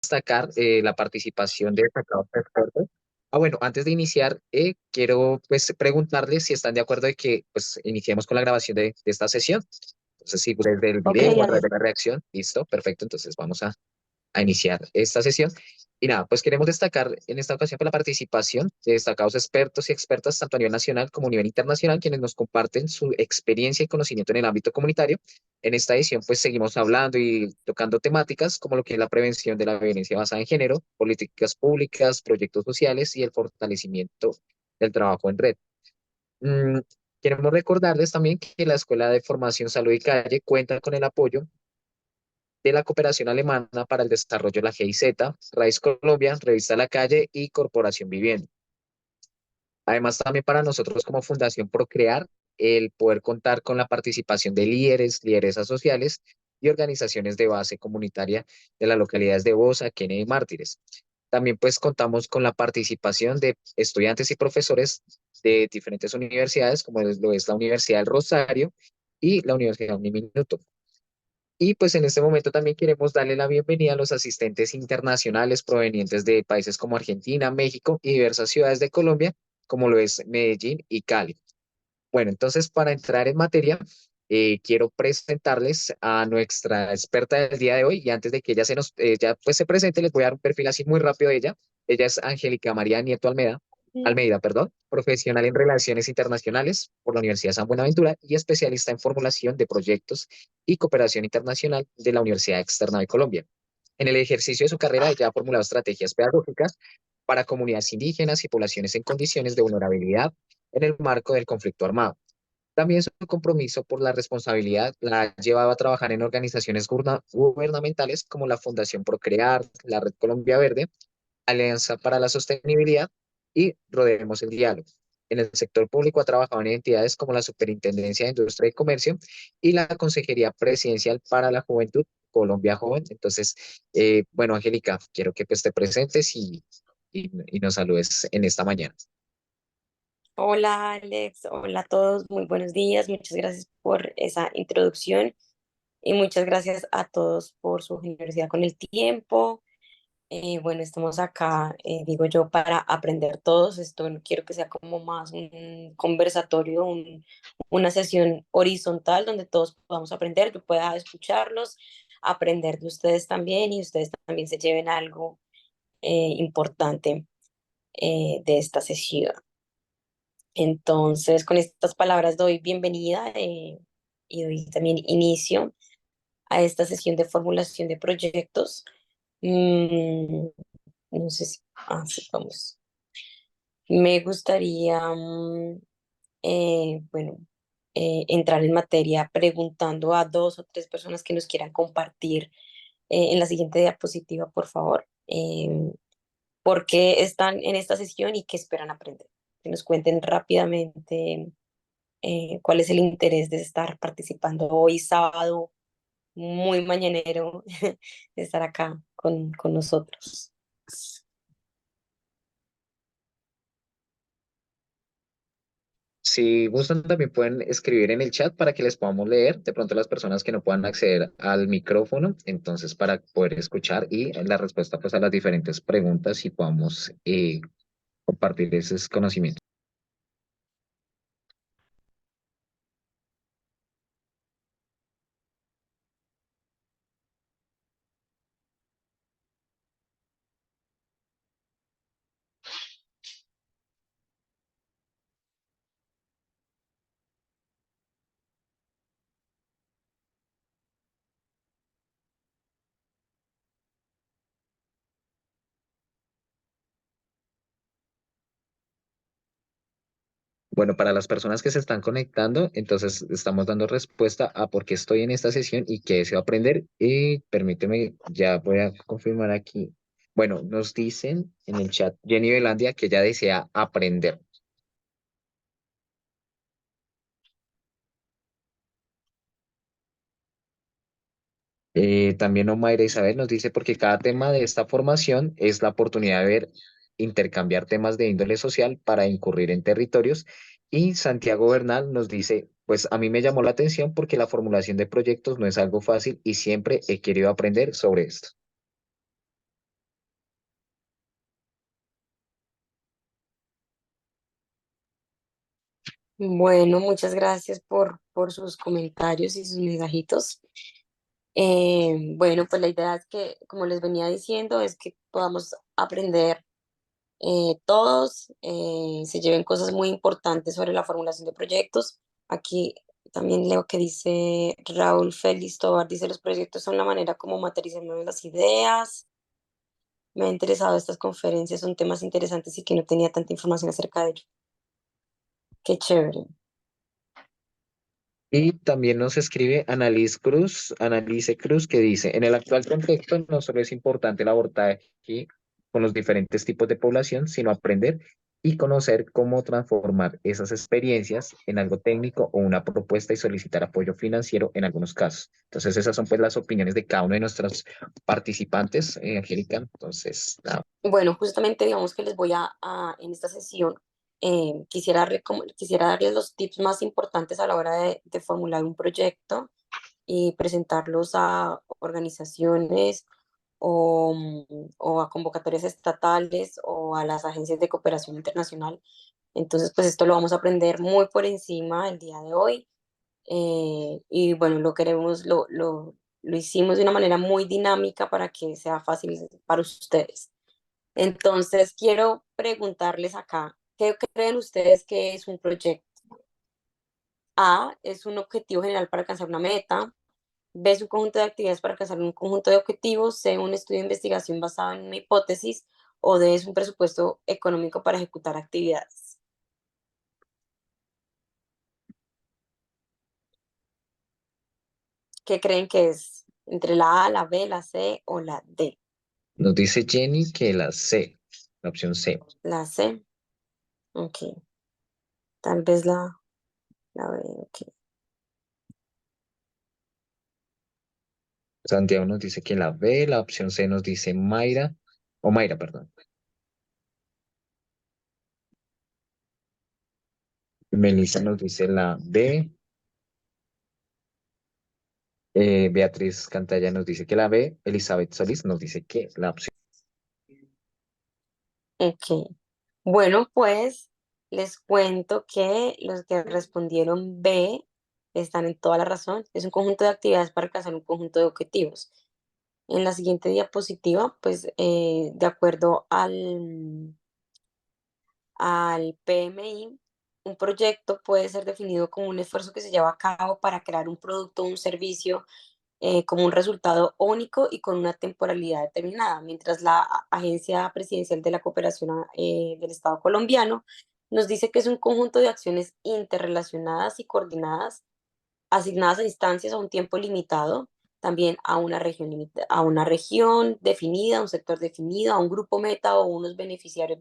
destacar la participación de destacados expertos. Bueno, antes de iniciar, quiero pues preguntarles si están de acuerdo de que pues iniciemos con la grabación de esta sesión. Entonces, sí, desde el Ok, video o a través Ale. de la reacción, listo, perfecto. Entonces vamos a iniciar esta sesión. Y nada, pues queremos destacar en esta ocasión por la participación de destacados expertos y expertas, tanto a nivel nacional como a nivel internacional, quienes nos comparten su experiencia y conocimiento en el ámbito comunitario. En esta edición, pues seguimos hablando y tocando temáticas como lo que es la prevención de la violencia basada en género, políticas públicas, proyectos sociales y el fortalecimiento del trabajo en red. Mm, Queremos recordarles también que la Escuela de Formación Salud y Calle cuenta con el apoyo de la Cooperación Alemana para el Desarrollo, la GIZ, Raíz Colombia, Revista La Calle y Corporación Vivienda. Además, también para nosotros como Fundación Procrear, el poder contar con la participación de líderes, lideresas sociales y organizaciones de base comunitaria de las localidades de Bosa, Kennedy y Mártires. También pues contamos con la participación de estudiantes y profesores de diferentes universidades, como lo es la Universidad del Rosario y la Universidad Uniminuto. Y pues en este momento también queremos darle la bienvenida a los asistentes internacionales provenientes de países como Argentina, México y diversas ciudades de Colombia, como lo es Medellín y Cali. Bueno, entonces para entrar en materia, quiero presentarles a nuestra experta del día de hoy y antes de que ella pues se presente, les voy a dar un perfil así muy rápido de ella. Ella es Angélica María Nieto Almeida, perdón, profesional en relaciones internacionales por la Universidad San Buenaventura y especialista en formulación de proyectos y cooperación internacional de la Universidad Externa de Colombia. En el ejercicio de su carrera, ella ha formulado estrategias pedagógicas para comunidades indígenas y poblaciones en condiciones de vulnerabilidad en el marco del conflicto armado. También su compromiso por la responsabilidad la ha llevado a trabajar en organizaciones gubernamentales como la Fundación Procrear, la Red Colombia Verde, Alianza para la Sostenibilidad y Rodeemos el Diálogo. En el sector público ha trabajado en entidades como la Superintendencia de Industria y Comercio y la Consejería Presidencial para la Juventud, Colombia Joven. Entonces, bueno, Angélica, quiero que pues, te presentes y nos saludes en esta mañana. Hola Alex, hola a todos, muy buenos días, muchas gracias por esa introducción y muchas gracias a todos por su generosidad con el tiempo. Bueno, estamos acá, digo yo, para aprender todos. Esto no quiero que sea como más un conversatorio, una sesión horizontal donde todos podamos aprender, yo pueda escucharlos, aprender de ustedes también y ustedes también se lleven algo importante de esta sesión. Entonces, con estas palabras doy bienvenida y doy también inicio a esta sesión de formulación de proyectos. Mm, no sé si, sí, vamos. Me gustaría, bueno, entrar en materia preguntando a dos o tres personas que nos quieran compartir en la siguiente diapositiva, por favor, por qué están en esta sesión y qué esperan aprender. Que nos cuenten rápidamente cuál es el interés de estar participando hoy sábado, muy mañanero, de estar acá con nosotros. Si gustan, también pueden escribir en el chat para que les podamos leer. De pronto las personas que no puedan acceder al micrófono, entonces para poder escuchar y la respuesta pues a las diferentes preguntas y podamos compartir esos conocimientos. Bueno, para las personas que se están conectando, entonces estamos dando respuesta a por qué estoy en esta sesión y qué deseo aprender. Y permíteme, ya voy a confirmar aquí. Bueno, nos dicen en el chat Jenny Velandia que ella desea aprender. También Omaira Isabel nos dice porque cada tema de esta formación es la oportunidad de ver, intercambiar temas de índole social para incurrir en territorios. Y Santiago Bernal nos dice, pues a mí me llamó la atención porque la formulación de proyectos no es algo fácil y siempre he querido aprender sobre esto. Bueno, muchas gracias por sus comentarios y sus mensajitos. Bueno, pues la idea es que, como les venía diciendo, es que podamos aprender todos, se lleven cosas muy importantes sobre la formulación de proyectos. Aquí también leo que dice Raúl Félix Tovar, dice, los proyectos son la manera como materializamos las ideas. Me ha interesado estas conferencias, son temas interesantes y que no tenía tanta información acerca de ello. Qué chévere. Y también nos escribe Annalise Cruz, que dice, en el actual contexto no solo es importante el abordaje con los diferentes tipos de población, sino aprender y conocer cómo transformar esas experiencias en algo técnico o una propuesta y solicitar apoyo financiero en algunos casos. Entonces, esas son pues las opiniones de cada uno de nuestros participantes, Angélica. Entonces, nada, Bueno, justamente digamos que les voy en esta sesión, quisiera darles los tips más importantes a la hora de formular un proyecto y presentarlos a organizaciones o a convocatorias estatales o a las agencias de cooperación internacional. Entonces, pues esto lo vamos a aprender muy por encima el día de hoy. Y bueno, lo hicimos de una manera muy dinámica para que sea fácil para ustedes. Entonces, quiero preguntarles acá, ¿qué creen ustedes que es un proyecto? A, es un objetivo general para alcanzar una meta. B, es un conjunto de actividades para alcanzar un conjunto de objetivos. C, un estudio de investigación basado en una hipótesis. O D, es un presupuesto económico para ejecutar actividades. ¿Qué creen que es? ¿Entre la A, la B, la C o la D? nos dice Jenny que la C, la opción C. La C, ok. Tal vez la B, ok. Santiago nos dice que la B, la opción C nos dice Mayra, o Mayra, perdón. Melissa nos dice la D, Beatriz Cantalla nos dice que la B, Elizabeth Solís nos dice que la opción. Ok. Bueno, pues les cuento que los que respondieron B están en toda la razón. Es un conjunto de actividades para alcanzar un conjunto de objetivos. En la siguiente diapositiva, pues de acuerdo al PMI, un proyecto puede ser definido como un esfuerzo que se lleva a cabo para crear un producto o un servicio como un resultado único y con una temporalidad determinada, mientras la Agencia Presidencial de la Cooperación del Estado colombiano nos dice que es un conjunto de acciones interrelacionadas y coordinadas asignadas a instancias a un tiempo limitado, también a una región, a una región definida, a un sector definido, a un grupo meta o unos beneficiarios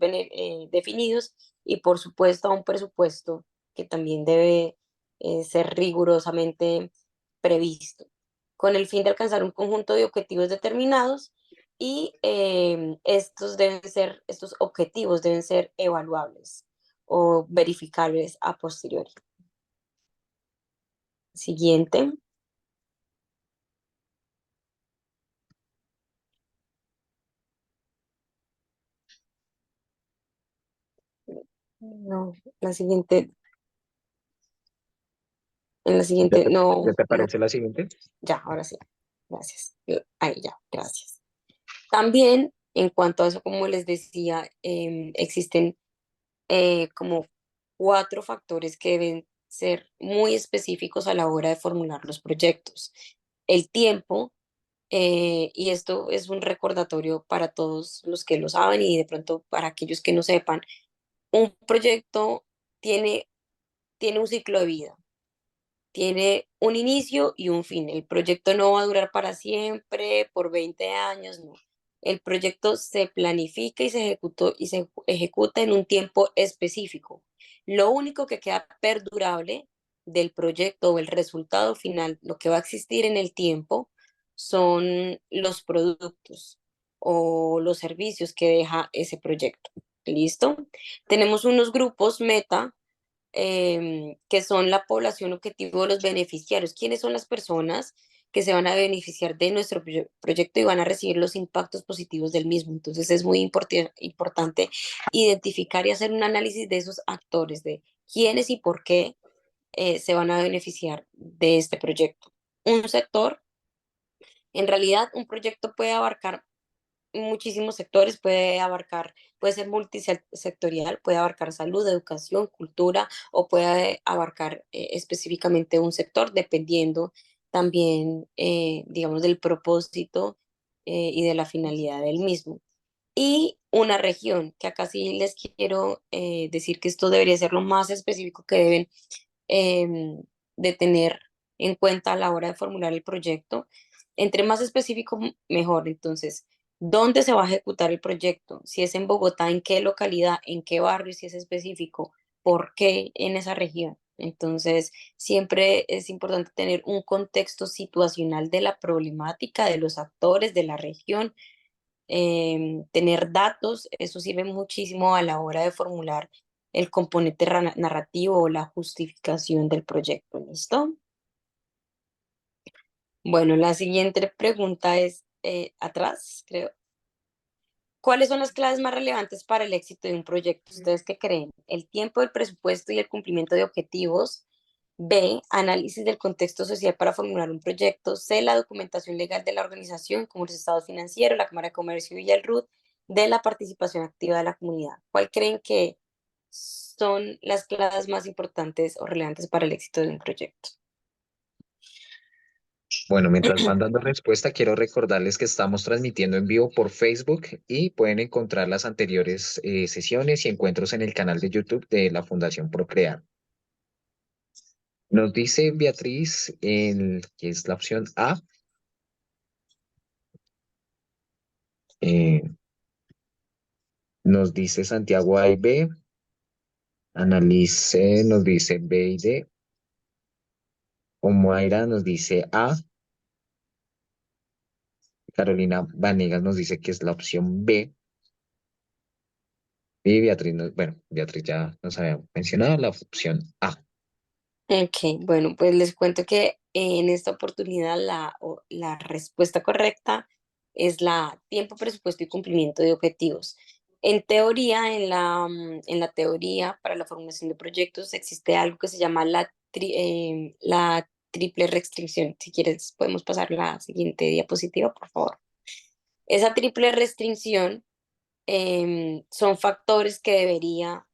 definidos y por supuesto a un presupuesto que también debe ser rigurosamente previsto, con el fin de alcanzar un conjunto de objetivos determinados y estos objetivos deben ser evaluables o verificables a posteriori. Siguiente. No, la siguiente, en la ¿Ya siguiente, te, ya no, te no, aparece la siguiente? ya, ahora sí. Gracias. Ahí ya, gracias. También, en cuanto a eso, como les decía, existen como cuatro factores que deben ser muy específicos a la hora de formular los proyectos. El tiempo, y esto es un recordatorio para todos los que lo saben y de pronto para aquellos que no sepan, un proyecto tiene un ciclo de vida. Tiene un inicio y un fin. El proyecto no va a durar para siempre, por 20 años, no. El proyecto se planifica y se ejecuta en un tiempo específico. Lo único que queda perdurable del proyecto o el resultado final, lo que va a existir en el tiempo, son los productos o los servicios que deja ese proyecto. ¿Listo? Tenemos unos grupos meta que son la población objetivo de los beneficiarios. ¿Quiénes son las personas que se van a beneficiar de nuestro proyecto y van a recibir los impactos positivos del mismo? Entonces es muy importante identificar y hacer un análisis de esos actores, de quiénes y por qué se van a beneficiar de este proyecto. Un sector, en realidad, un proyecto puede abarcar muchísimos sectores, puede ser multisectorial, puede abarcar salud, educación, cultura o puede abarcar específicamente un sector, dependiendo también, digamos, del propósito y de la finalidad del mismo. Y una región, que acá sí les quiero decir que esto debería ser lo más específico que deben em, de tener en cuenta a la hora de formular el proyecto. Entre más específico, mejor. Entonces, ¿dónde se va a ejecutar el proyecto? Si es en Bogotá, ¿en qué localidad? ¿En qué barrio? Si es específico, ¿por qué en esa región? Entonces, siempre es importante tener un contexto situacional de la problemática, de los actores, de la región, tener datos, eso sirve muchísimo a la hora de formular el componente narrativo o la justificación del proyecto. ¿Listo? Bueno, la siguiente pregunta es atrás, creo. ¿Cuáles son las claves más relevantes para el éxito de un proyecto? ¿Ustedes qué creen? El tiempo, el presupuesto y el cumplimiento de objetivos. B, análisis del contexto social para formular un proyecto. C, la documentación legal de la organización, como los estados financieros, la Cámara de Comercio y el RUT. D, la participación activa de la comunidad. ¿Cuál creen que son las claves más importantes o relevantes para el éxito de un proyecto? Bueno, mientras van dando respuesta, quiero recordarles que estamos transmitiendo en vivo por Facebook y pueden encontrar las anteriores sesiones y encuentros en el canal de YouTube de la Fundación Procrear. Nos dice Beatriz, que es la opción A, eh, nos dice Santiago A y B, Annalise nos dice B y D, Omoaira nos dice A, Carolina Vanegas nos dice que es la opción B, y Beatriz, bueno, Beatriz ya nos había mencionado la opción A. Ok, bueno, pues les cuento que en esta oportunidad la respuesta correcta es la tiempo, presupuesto y cumplimiento de objetivos. En teoría, en la teoría para la formulación de proyectos existe algo que se llama la triple restricción. Si quieres, podemos pasar la siguiente diapositiva, por favor. Esa triple restricción son factores que debería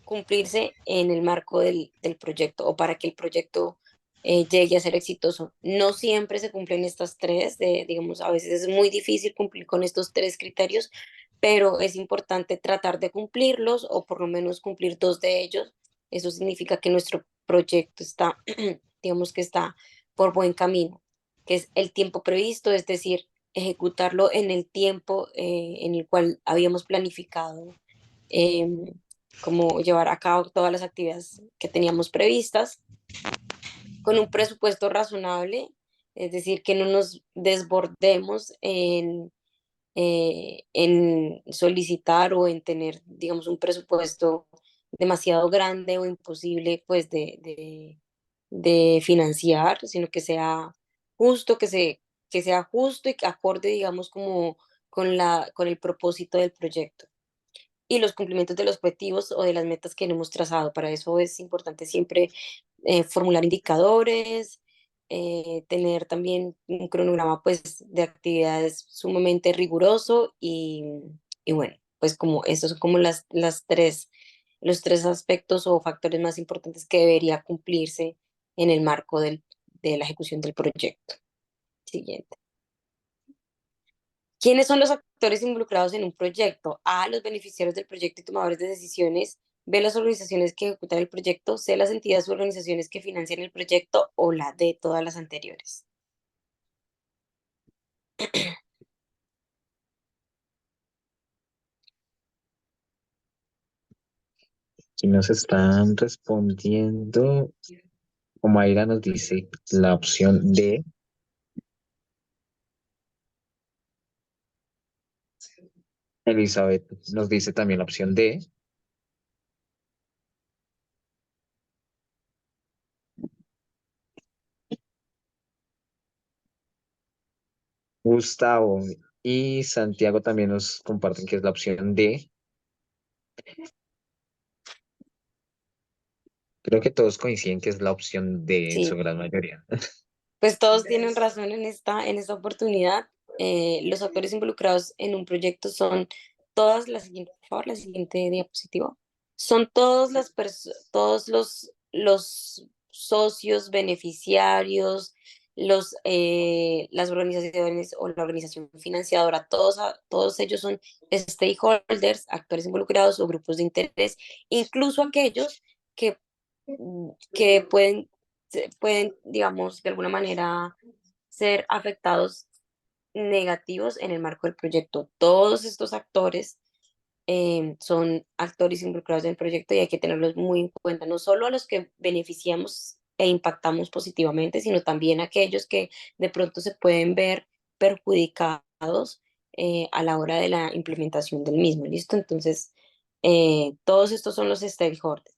cumplirse en el marco del proyecto o para que el proyecto llegue a ser exitoso. No siempre se cumplen estas tres, digamos, a veces es muy difícil cumplir con estos tres criterios, pero es importante tratar de cumplirlos o por lo menos cumplir dos de ellos. Eso significa que nuestro proyecto está, digamos que está por buen camino, que es el tiempo previsto, es decir, ejecutarlo en el tiempo en el cual habíamos planificado. em, Como llevar a cabo todas las actividades que teníamos previstas con un presupuesto razonable, es decir, que no nos desbordemos en solicitar o en tener, digamos, un presupuesto demasiado grande o imposible, pues, de financiar, sino que sea justo, que sea justo y que acorde, digamos, como con el propósito del proyecto y los cumplimientos de los objetivos o de las metas que no hemos trazado. Para eso es importante siempre formular indicadores, tener también un cronograma pues de actividades sumamente riguroso y bueno, pues como estos son como los tres aspectos o factores más importantes que debería cumplirse en el marco de la ejecución del proyecto. Siguiente. ¿Quiénes son los actores involucrados en un proyecto? A, los beneficiarios del proyecto y tomadores de decisiones. B, las organizaciones que ejecutan el proyecto. C, las entidades u organizaciones que financian el proyecto. O la D, todas las anteriores. Aquí nos están respondiendo, Omaira nos dice la opción D, Elizabeth nos dice también la opción D, Gustavo y Santiago también nos comparten que es la opción D. Creo que todos coinciden que es la opción D en su Sí, gran mayoría. pues todos tienen razón en esta oportunidad. Los actores involucrados en un proyecto son todas, la siguiente, por favor, la siguiente diapositiva. Son todos los socios, beneficiarios, las organizaciones o la organización financiadora, todos ellos son stakeholders, actores involucrados o grupos de interés, incluso aquellos que, que pueden, digamos, de alguna manera ser afectados negativos en el marco del proyecto. Todos estos actores son actores involucrados en el proyecto y hay que tenerlos muy en cuenta, no solo a los que beneficiamos e impactamos positivamente, sino también a aquellos que de pronto se pueden ver perjudicados a la hora de la implementación del mismo. ¿Listo? Entonces, todos estos son los stakeholders.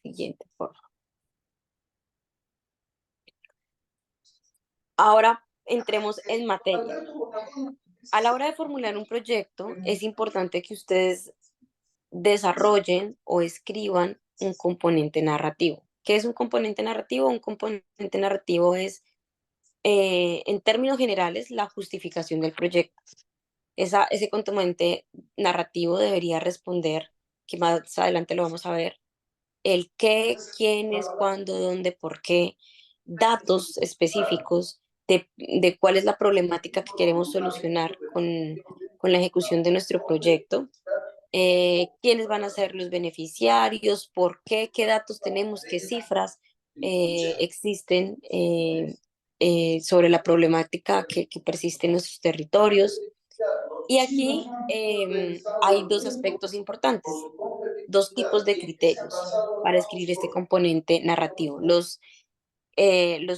Siguiente, por favor. Ahora entremos en materia. A la hora de formular un proyecto, es importante que ustedes desarrollen o escriban un componente narrativo. ¿Qué es un componente narrativo? Un componente narrativo es, en términos generales, la justificación del proyecto. Ese componente narrativo debería responder, que más adelante lo vamos a ver, el qué, quiénes, cuándo, dónde, por qué, datos específicos de cuál es la problemática que queremos solucionar con la ejecución de nuestro proyecto, quiénes van a ser los beneficiarios, por qué, qué datos tenemos, qué cifras existen sobre la problemática que persiste en nuestros territorios. Y aquí hay dos aspectos importantes, dos tipos de criterios para escribir este componente narrativo. Los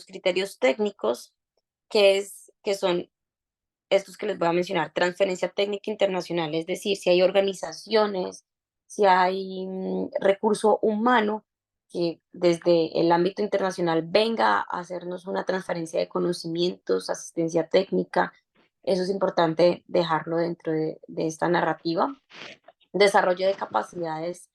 criterios técnicos, que son estos que les voy a mencionar, transferencia técnica internacional, es decir, si hay organizaciones, si hay recurso humano que desde el ámbito internacional venga a hacernos una transferencia de conocimientos, asistencia técnica, eso es importante dejarlo dentro de esta narrativa. Desarrollo de capacidades,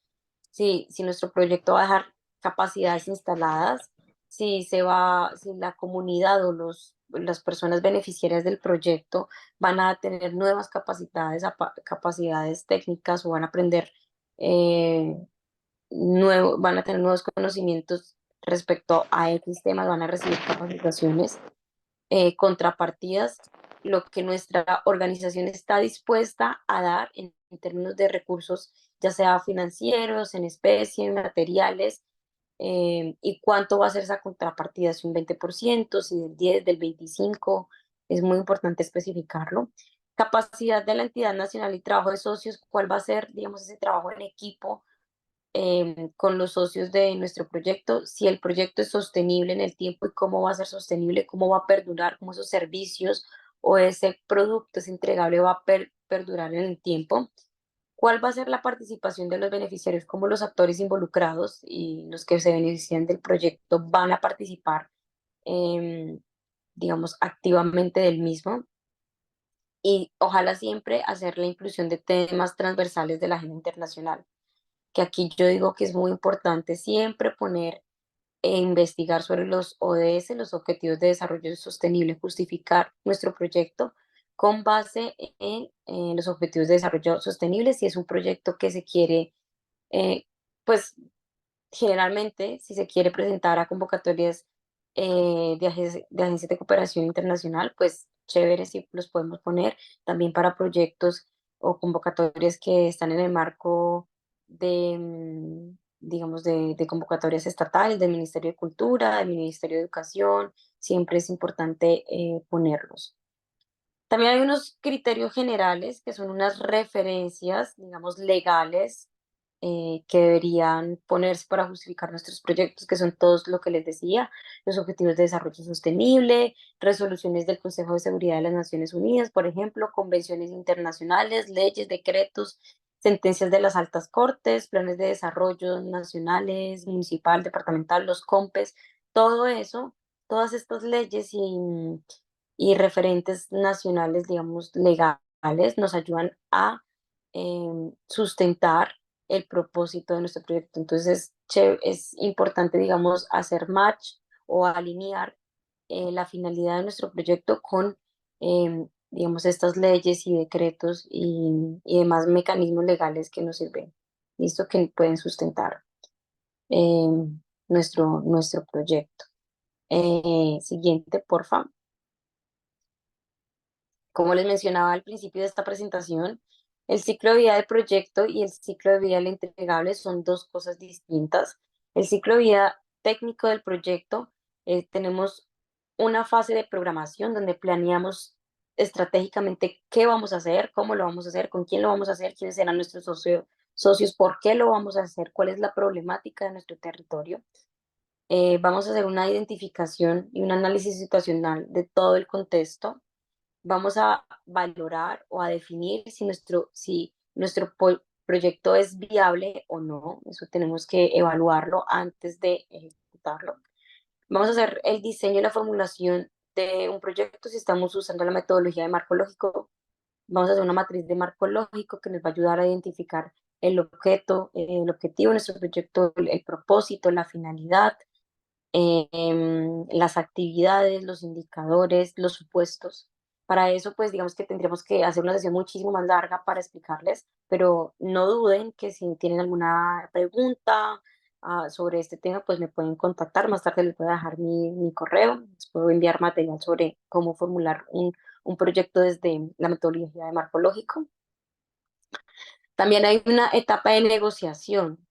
si nuestro proyecto va a dejar capacidades instaladas, si la comunidad o las personas beneficiarias del proyecto van a tener nuevas capacidades, capacidades técnicas o van a aprender, eh, van a tener nuevos conocimientos respecto a X temas, van a recibir capacitaciones, contrapartidas, lo que nuestra organización está dispuesta a dar en términos de recursos, ya sea financieros, en especie, en materiales, y cuánto va a ser esa contrapartida, si un 20%, si del 10, del 25%, es muy importante especificarlo. Capacidad de la entidad nacional y trabajo de socios, cuál va a ser, digamos, ese trabajo en equipo con los socios de nuestro proyecto, si el proyecto es sostenible en el tiempo y cómo va a ser sostenible, cómo va a perdurar, cómo esos servicios o ese producto, ese entregable va a perdurar en el tiempo. ¿Cuál va a ser la participación de los beneficiarios? ¿Cómo los actores involucrados y los que se benefician del proyecto van a participar, em, digamos, activamente del mismo? Y ojalá siempre hacer la inclusión de temas transversales de la agenda internacional, que aquí yo digo que es muy importante siempre poner e investigar sobre los ODS, los Objetivos de Desarrollo Sostenible, justificar nuestro proyecto con base en los Objetivos de Desarrollo Sostenible, si es un proyecto que se quiere, eh, pues generalmente, si se quiere presentar a convocatorias de agencias de cooperación internacional, pues chévere si los podemos poner también para proyectos o convocatorias que están en el marco de, digamos, de convocatorias estatales, del Ministerio de Cultura, del Ministerio de Educación, siempre es importante ponerlos. También hay unos criterios generales que son unas referencias, digamos, legales que deberían ponerse para justificar nuestros proyectos, que son todos lo que les decía, los Objetivos de Desarrollo Sostenible, resoluciones del Consejo de Seguridad de las Naciones Unidas, por ejemplo, convenciones internacionales, leyes, decretos, sentencias de las altas cortes, planes de desarrollo nacionales, municipal, departamental, los COMPES, todo eso, todas estas leyes y referentes nacionales, digamos, legales, nos ayudan a sustentar el propósito de nuestro proyecto. Entonces, es importante, digamos, hacer match o alinear la finalidad de nuestro proyecto con, digamos, estas leyes y decretos y demás mecanismos legales que nos sirven, listo, que pueden sustentar nuestro proyecto. Siguiente, por favor. Como les mencionaba al principio de esta presentación, el ciclo de vida del proyecto y el ciclo de vida del entregable son dos cosas distintas. El ciclo de vida técnico del proyecto, tenemos una fase de programación donde planeamos estratégicamente qué vamos a hacer, cómo lo vamos a hacer, con quién lo vamos a hacer, quiénes serán nuestros socios, por qué lo vamos a hacer, cuál es la problemática de nuestro territorio. Vamos a hacer una identificación y un análisis situacional de todo el contexto. Vamos a valorar o a definir si nuestro proyecto es viable o no. Eso tenemos que evaluarlo antes de ejecutarlo. Vamos a hacer el diseño y la formulación de un proyecto si estamos usando la metodología de marco lógico. Vamos a hacer una matriz de marco lógico que nos va a ayudar a identificar el objeto, el objetivo de nuestro proyecto, el propósito, la finalidad, las actividades, los indicadores, los supuestos. Para eso, pues digamos que tendríamos que hacer una sesión muchísimo más larga para explicarles, pero no duden que si tienen alguna pregunta sobre este tema, pues me pueden contactar. Más tarde les voy a dejar mi correo, les puedo enviar material sobre cómo formular un proyecto desde la metodología de marco lógico. También hay una etapa de negociación.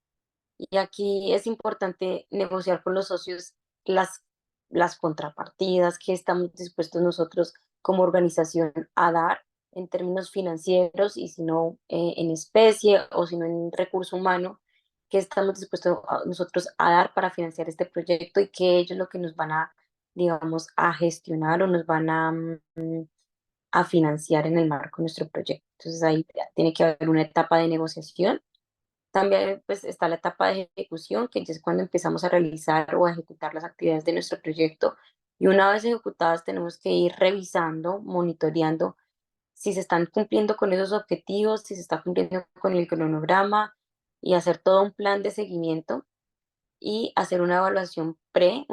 Y aquí es importante negociar con los socios las, las contrapartidas que estamos dispuestos nosotros como organización a dar en términos financieros y si no en especie o si no en recurso humano, que estamos dispuestos nosotros a dar para financiar este proyecto y que ellos lo que nos van a, digamos, a gestionar o nos van a financiar en el marco de nuestro proyecto. Entonces ahí tiene que haber una etapa de negociación. También pues está la etapa de ejecución, que es cuando empezamos a realizar o a ejecutar las actividades de nuestro proyecto. Y una vez ejecutadas tenemos que ir revisando, monitoreando si se están cumpliendo con esos objetivos, si se está cumpliendo con el cronograma y hacer todo un plan de seguimiento y hacer una evaluación pre,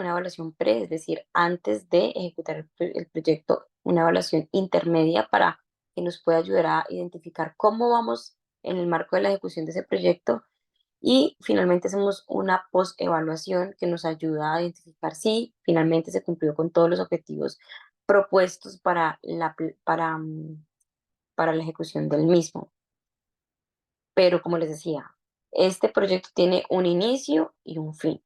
es decir, antes de ejecutar el proyecto, una evaluación intermedia para que nos pueda ayudar a identificar cómo vamos en el marco de la ejecución de ese proyecto y finalmente hacemos una post-evaluación que nos ayuda a identificar si finalmente se cumplió con todos los objetivos propuestos para la ejecución del mismo. Pero como les decía, este proyecto tiene un inicio y un fin.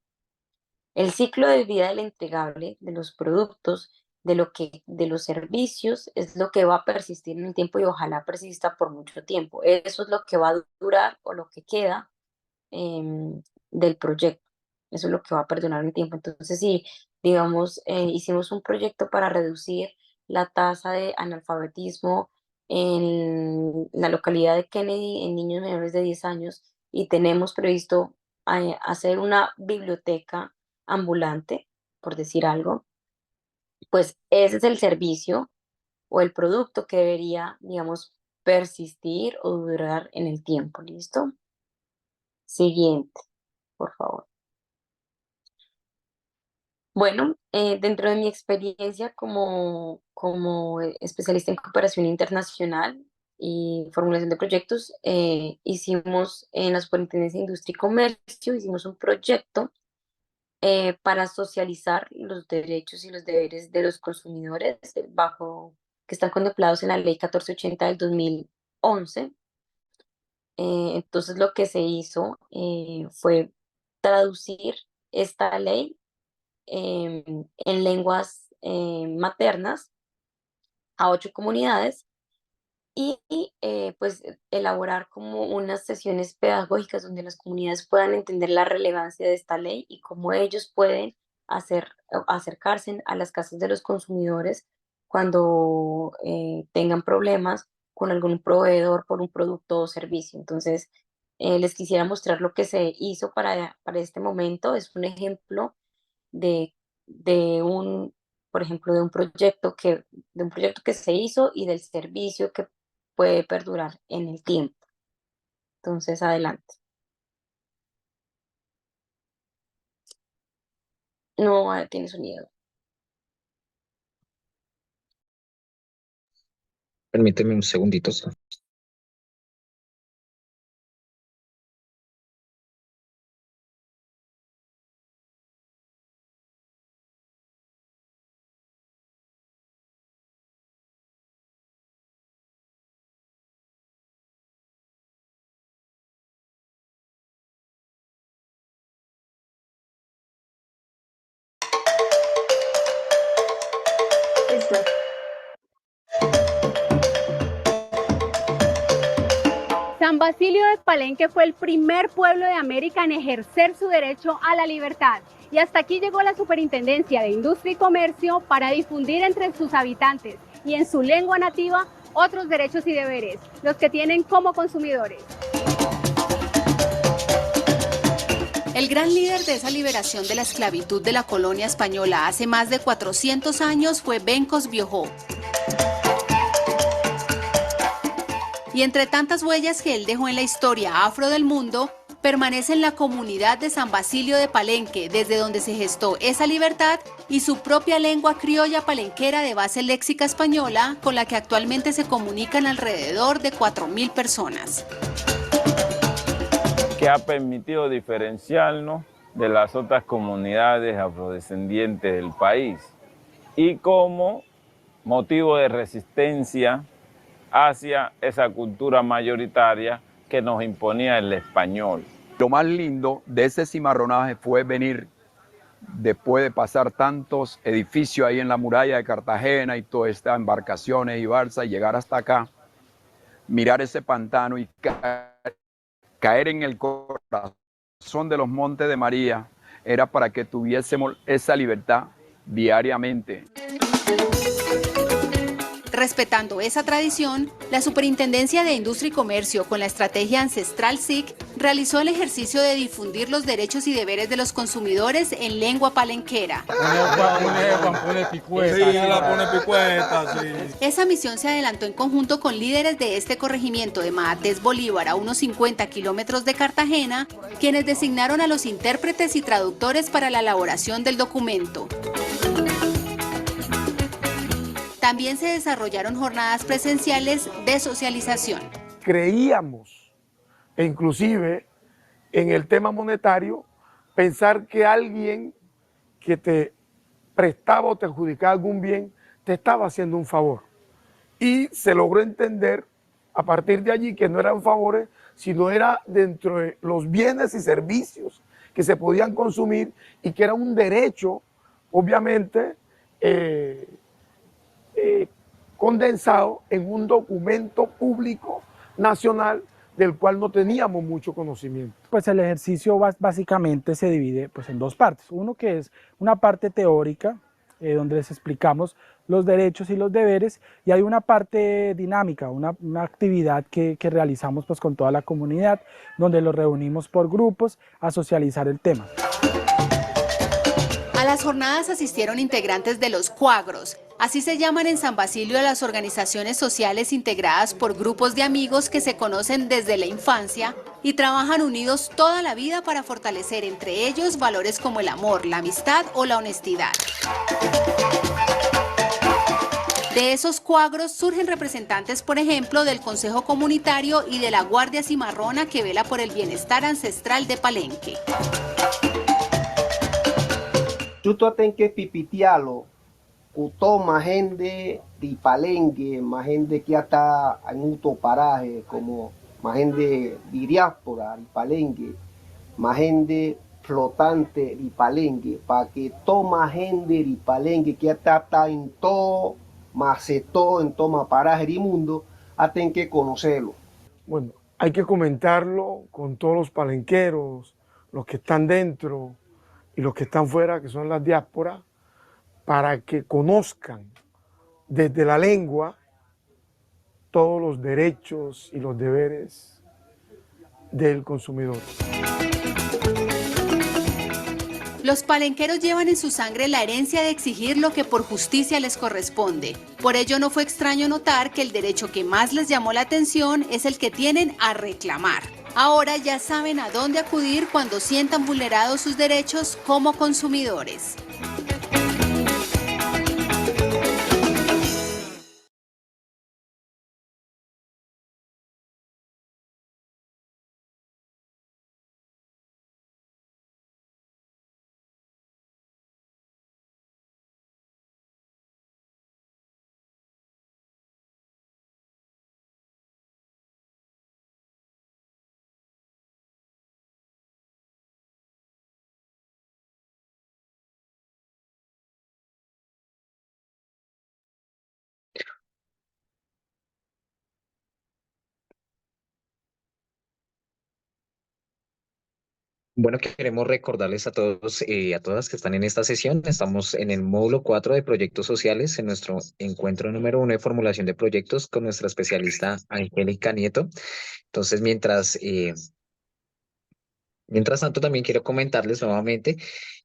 El ciclo de vida del entregable, de los productos, de los servicios, es lo que va a persistir en el tiempo y ojalá persista por mucho tiempo. Eso es lo que va a durar o lo que queda del proyecto. Eso es lo que va a perdurar en el tiempo. Entonces, si, digamos, hicimos un proyecto para reducir la tasa de analfabetismo en la localidad de Kennedy en niños menores de 10 años y tenemos previsto hacer una biblioteca ambulante, por decir algo, pues ese es el servicio o el producto que debería, digamos, persistir o durar en el tiempo. ¿Listo? Siguiente, por favor. Bueno, dentro de mi experiencia como especialista en cooperación internacional y formulación de proyectos, hicimos en la Superintendencia de Industria y Comercio, hicimos un proyecto para socializar los derechos y los deberes de los consumidores que están contemplados en la Ley 1480 del 2011. Entonces lo que se hizo fue traducir esta ley en lenguas maternas a 8 comunidades y pues elaborar como unas sesiones pedagógicas donde las comunidades puedan entender la relevancia de esta ley y cómo ellos pueden acercarse a las casas de los consumidores cuando tengan problemas con algún proveedor por un producto o servicio. Entonces, les quisiera mostrar lo que se hizo para este momento. Es un ejemplo de, de un, por ejemplo, de un proyecto que se hizo y del servicio que puede perdurar en el tiempo. Entonces, adelante. No tiene sonido. Permíteme un segundito. Listo. San Basilio de Palenque fue el primer pueblo de América en ejercer su derecho a la libertad. Y hasta aquí llegó la Superintendencia de Industria y Comercio para difundir entre sus habitantes y en su lengua nativa otros derechos y deberes, los que tienen como consumidores. El gran líder de esa liberación de la esclavitud de la colonia española hace más de 400 años fue Bencos Biojó. Y entre tantas huellas que él dejó en la historia afro del mundo, permanece en la comunidad de San Basilio de Palenque, desde donde se gestó esa libertad y su propia lengua criolla palenquera de base léxica española, con la que actualmente se comunican alrededor de 4.000 personas. Que ha permitido diferenciarnos de las otras comunidades afrodescendientes del país y como motivo de resistencia hacia esa cultura mayoritaria que nos imponía el español. Lo más lindo de ese cimarronaje fue venir, después de pasar tantos edificios ahí en la muralla de Cartagena y todas estas embarcaciones y balsas, y llegar hasta acá, mirar ese pantano y caer en el corazón de los Montes de María, era para que tuviésemos esa libertad diariamente. Respetando esa tradición, la Superintendencia de Industria y Comercio, con la estrategia ancestral SIC, realizó el ejercicio de difundir los derechos y deberes de los consumidores en lengua palenquera. Esa misión se adelantó en conjunto con líderes de este corregimiento de Maatés Bolívar, a unos 50 kilómetros de Cartagena, quienes designaron a los intérpretes y traductores para la elaboración del documento. También se desarrollaron jornadas presenciales de socialización. Creíamos, e inclusive en el tema monetario, pensar que alguien que te prestaba o te adjudicaba algún bien te estaba haciendo un favor. Y se logró entender a partir de allí que no eran favores, sino era dentro de los bienes y servicios que se podían consumir y que era un derecho, obviamente, condensado en un documento público nacional del cual no teníamos mucho conocimiento. Pues el ejercicio básicamente se divide pues en dos partes. Uno que es una parte teórica, donde les explicamos los derechos y los deberes, y hay una parte dinámica, una actividad que realizamos pues con toda la comunidad, donde los reunimos por grupos a socializar el tema. A las jornadas asistieron integrantes de los cuagros, así se llaman en San Basilio a las organizaciones sociales integradas por grupos de amigos que se conocen desde la infancia y trabajan unidos toda la vida para fortalecer entre ellos valores como el amor, la amistad o la honestidad. De esos cuagros surgen representantes, por ejemplo, del Consejo Comunitario y de la Guardia Cimarrona, que vela por el bienestar ancestral de Palenque. Chuto tenke pipitialo, kuto majende di Palenque, majende que está en un paraje como majende di diáspora di Palenque, majende flotante di Palenque, para que toma gente di Palenque que está en todo macetó, en todo paraje del mundo, tienen que conocerlo. Bueno, hay que comentarlo con todos los palenqueros, los que están dentro y los que están fuera, que son las diásporas, para que conozcan desde la lengua todos los derechos y los deberes del consumidor. Los palenqueros llevan en su sangre la herencia de exigir lo que por justicia les corresponde. Por ello no fue extraño notar que el derecho que más les llamó la atención es el que tienen a reclamar. Ahora ya saben a dónde acudir cuando sientan vulnerados sus derechos como consumidores. Bueno, queremos recordarles a todos y a todas que están en esta sesión. Estamos en el módulo 4 de proyectos sociales, en nuestro encuentro número 1 de formulación de proyectos con nuestra especialista Angélica Nieto. Entonces, mientras tanto, también quiero comentarles nuevamente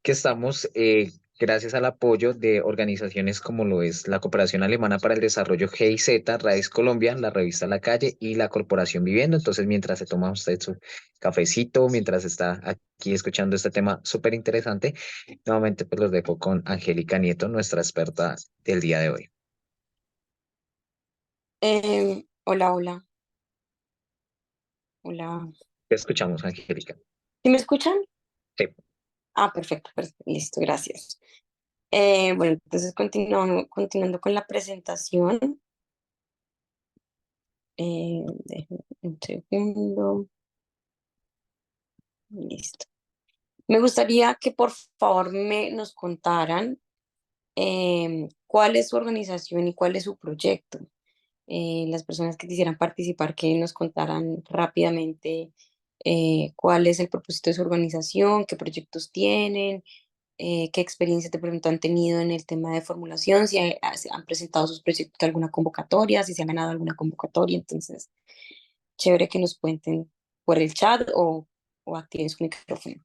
que estamos, gracias al apoyo de organizaciones como lo es la Cooperación Alemana para el Desarrollo GIZ, RAIS Colombia, la revista La Calle y la Corporación Viviendo. Entonces, mientras se toma usted su cafecito, mientras está aquí escuchando este tema súper interesante, nuevamente pues los dejo con Angélica Nieto, nuestra experta del día de hoy. Hola, hola, hola. Te escuchamos, Angélica. ¿Sí me escuchan? Sí. Ah, perfecto, perfecto, listo, gracias. Bueno, entonces continuando con la presentación. Déjenme un segundo. Listo. Me gustaría que por favor nos contaran cuál es su organización y cuál es su proyecto. Las personas que quisieran participar, que nos contaran rápidamente cuál es el propósito de su organización, qué proyectos tienen, qué experiencias de pronto han tenido en el tema de formulación, si han presentado sus proyectos a alguna convocatoria, si se han ganado alguna convocatoria. Entonces, chévere que nos cuenten por el chat o activen su micrófono.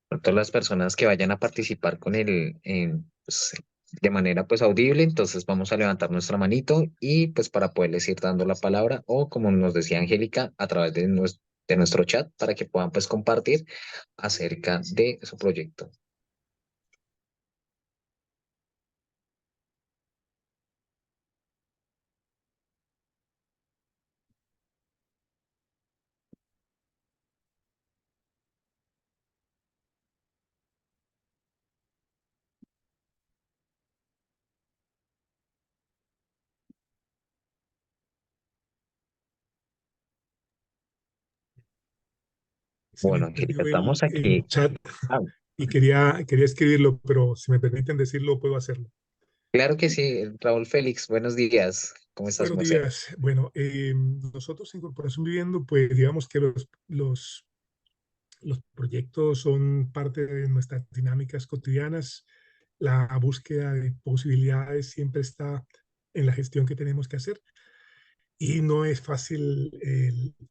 Por todas las personas que vayan a participar con pues, de manera pues audible, entonces vamos a levantar nuestra manito y pues para poderles ir dando la palabra o como nos decía Angélica, a través de nuestro chat para que puedan pues compartir acerca de su proyecto. Se me Bueno, Angélica, perdió estamos el aquí. chat Ah, y quería escribirlo, pero si me permiten decirlo, puedo hacerlo. claro que sí, Raúl Félix, buenos días. ¿Cómo estás, Buenos Merced? días. Bueno, nosotros en Corporación Viviendo, pues digamos que los proyectos son parte de nuestras dinámicas cotidianas. La búsqueda de posibilidades siempre está en la gestión que tenemos que hacer y no es fácil.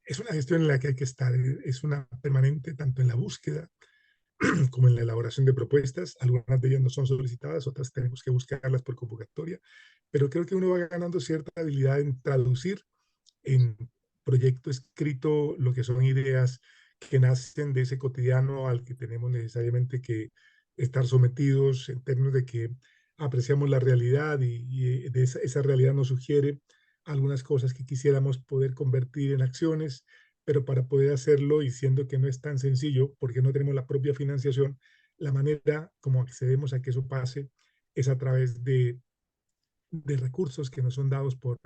Es una gestión en la que hay que estar, es una permanente tanto en la búsqueda como en la elaboración de propuestas. Algunas de ellas no son solicitadas, otras tenemos que buscarlas por convocatoria, pero creo que uno va ganando cierta habilidad en traducir en proyecto escrito lo que son ideas que nacen de ese cotidiano al que tenemos necesariamente que estar sometidos en términos de que apreciamos la realidad y de esa realidad nos sugiere algunas cosas que quisiéramos poder convertir en acciones, pero para poder hacerlo y siendo que no es tan sencillo porque no tenemos la propia financiación, la manera como accedemos a que eso pase es a través de recursos que nos son dados por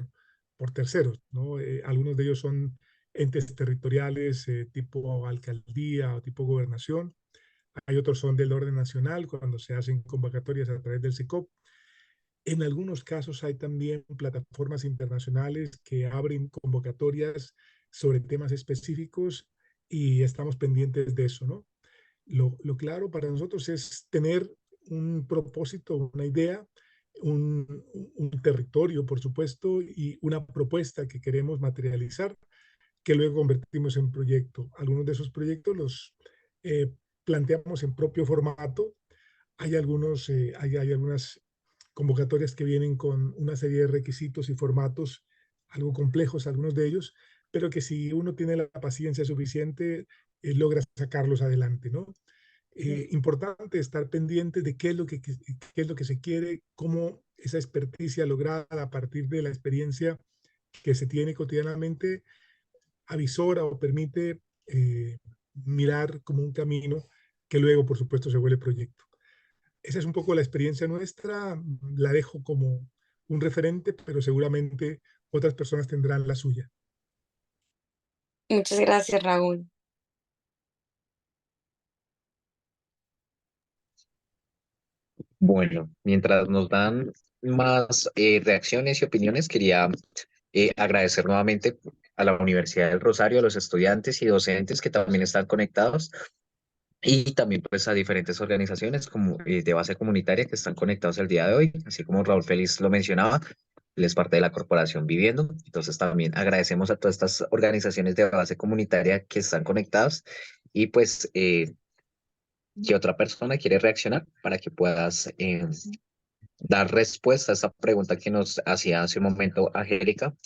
terceros, ¿no? Algunos de ellos son entes territoriales tipo alcaldía o tipo gobernación. Hay otros son del orden nacional cuando se hacen convocatorias a través del SICOP. En algunos casos hay también plataformas internacionales que abren convocatorias sobre temas específicos y estamos pendientes de eso, ¿no? Lo claro para nosotros es tener un propósito, una idea, un territorio, por supuesto, y una propuesta que queremos materializar, que luego convertimos en proyecto. Algunos de esos proyectos los planteamos en propio formato. Hay algunas convocatorias que vienen con una serie de requisitos y formatos, algo complejos algunos de ellos, pero que si uno tiene la paciencia suficiente, logra sacarlos adelante, ¿no? Importante estar pendiente de qué es lo que se quiere, cómo esa experticia lograda a partir de la experiencia que se tiene cotidianamente avisora o permite mirar como un camino que luego, por supuesto, se vuelve proyecto. Esa es un poco la experiencia nuestra, la dejo como un referente, pero seguramente otras personas tendrán la suya. Muchas gracias, Raúl. Bueno, mientras nos dan más reacciones y opiniones, quería agradecer nuevamente a la Universidad del Rosario, a los estudiantes y docentes que también están conectados y también pues a diferentes organizaciones como de base comunitaria que están conectados el día de hoy, así como Raúl Félix lo mencionaba, él es parte de la corporación Viviendo, entonces también agradecemos a todas estas organizaciones de base comunitaria que están conectadas y pues que otra persona quiere reaccionar para que puedas dar respuesta a esa pregunta que nos hacía hace un momento Angélica.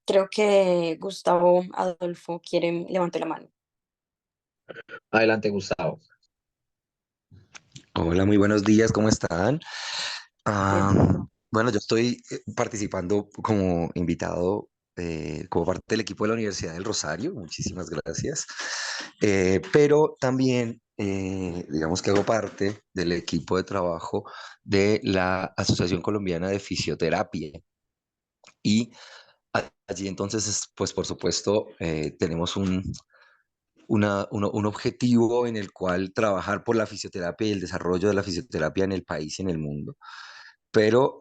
Creo que Gustavo Adolfo quiere, levantó la mano. Adelante, Gustavo. Hola, muy buenos días, ¿cómo están? Bien. Bueno, yo estoy participando como invitado, como parte del equipo de la Universidad del Rosario, muchísimas gracias. Pero también, digamos que hago parte del equipo de trabajo de la Asociación Colombiana de Fisioterapia. Y allí entonces, pues por supuesto, tenemos un objetivo en el cual trabajar por la fisioterapia y el desarrollo de la fisioterapia en el país y en el mundo. Pero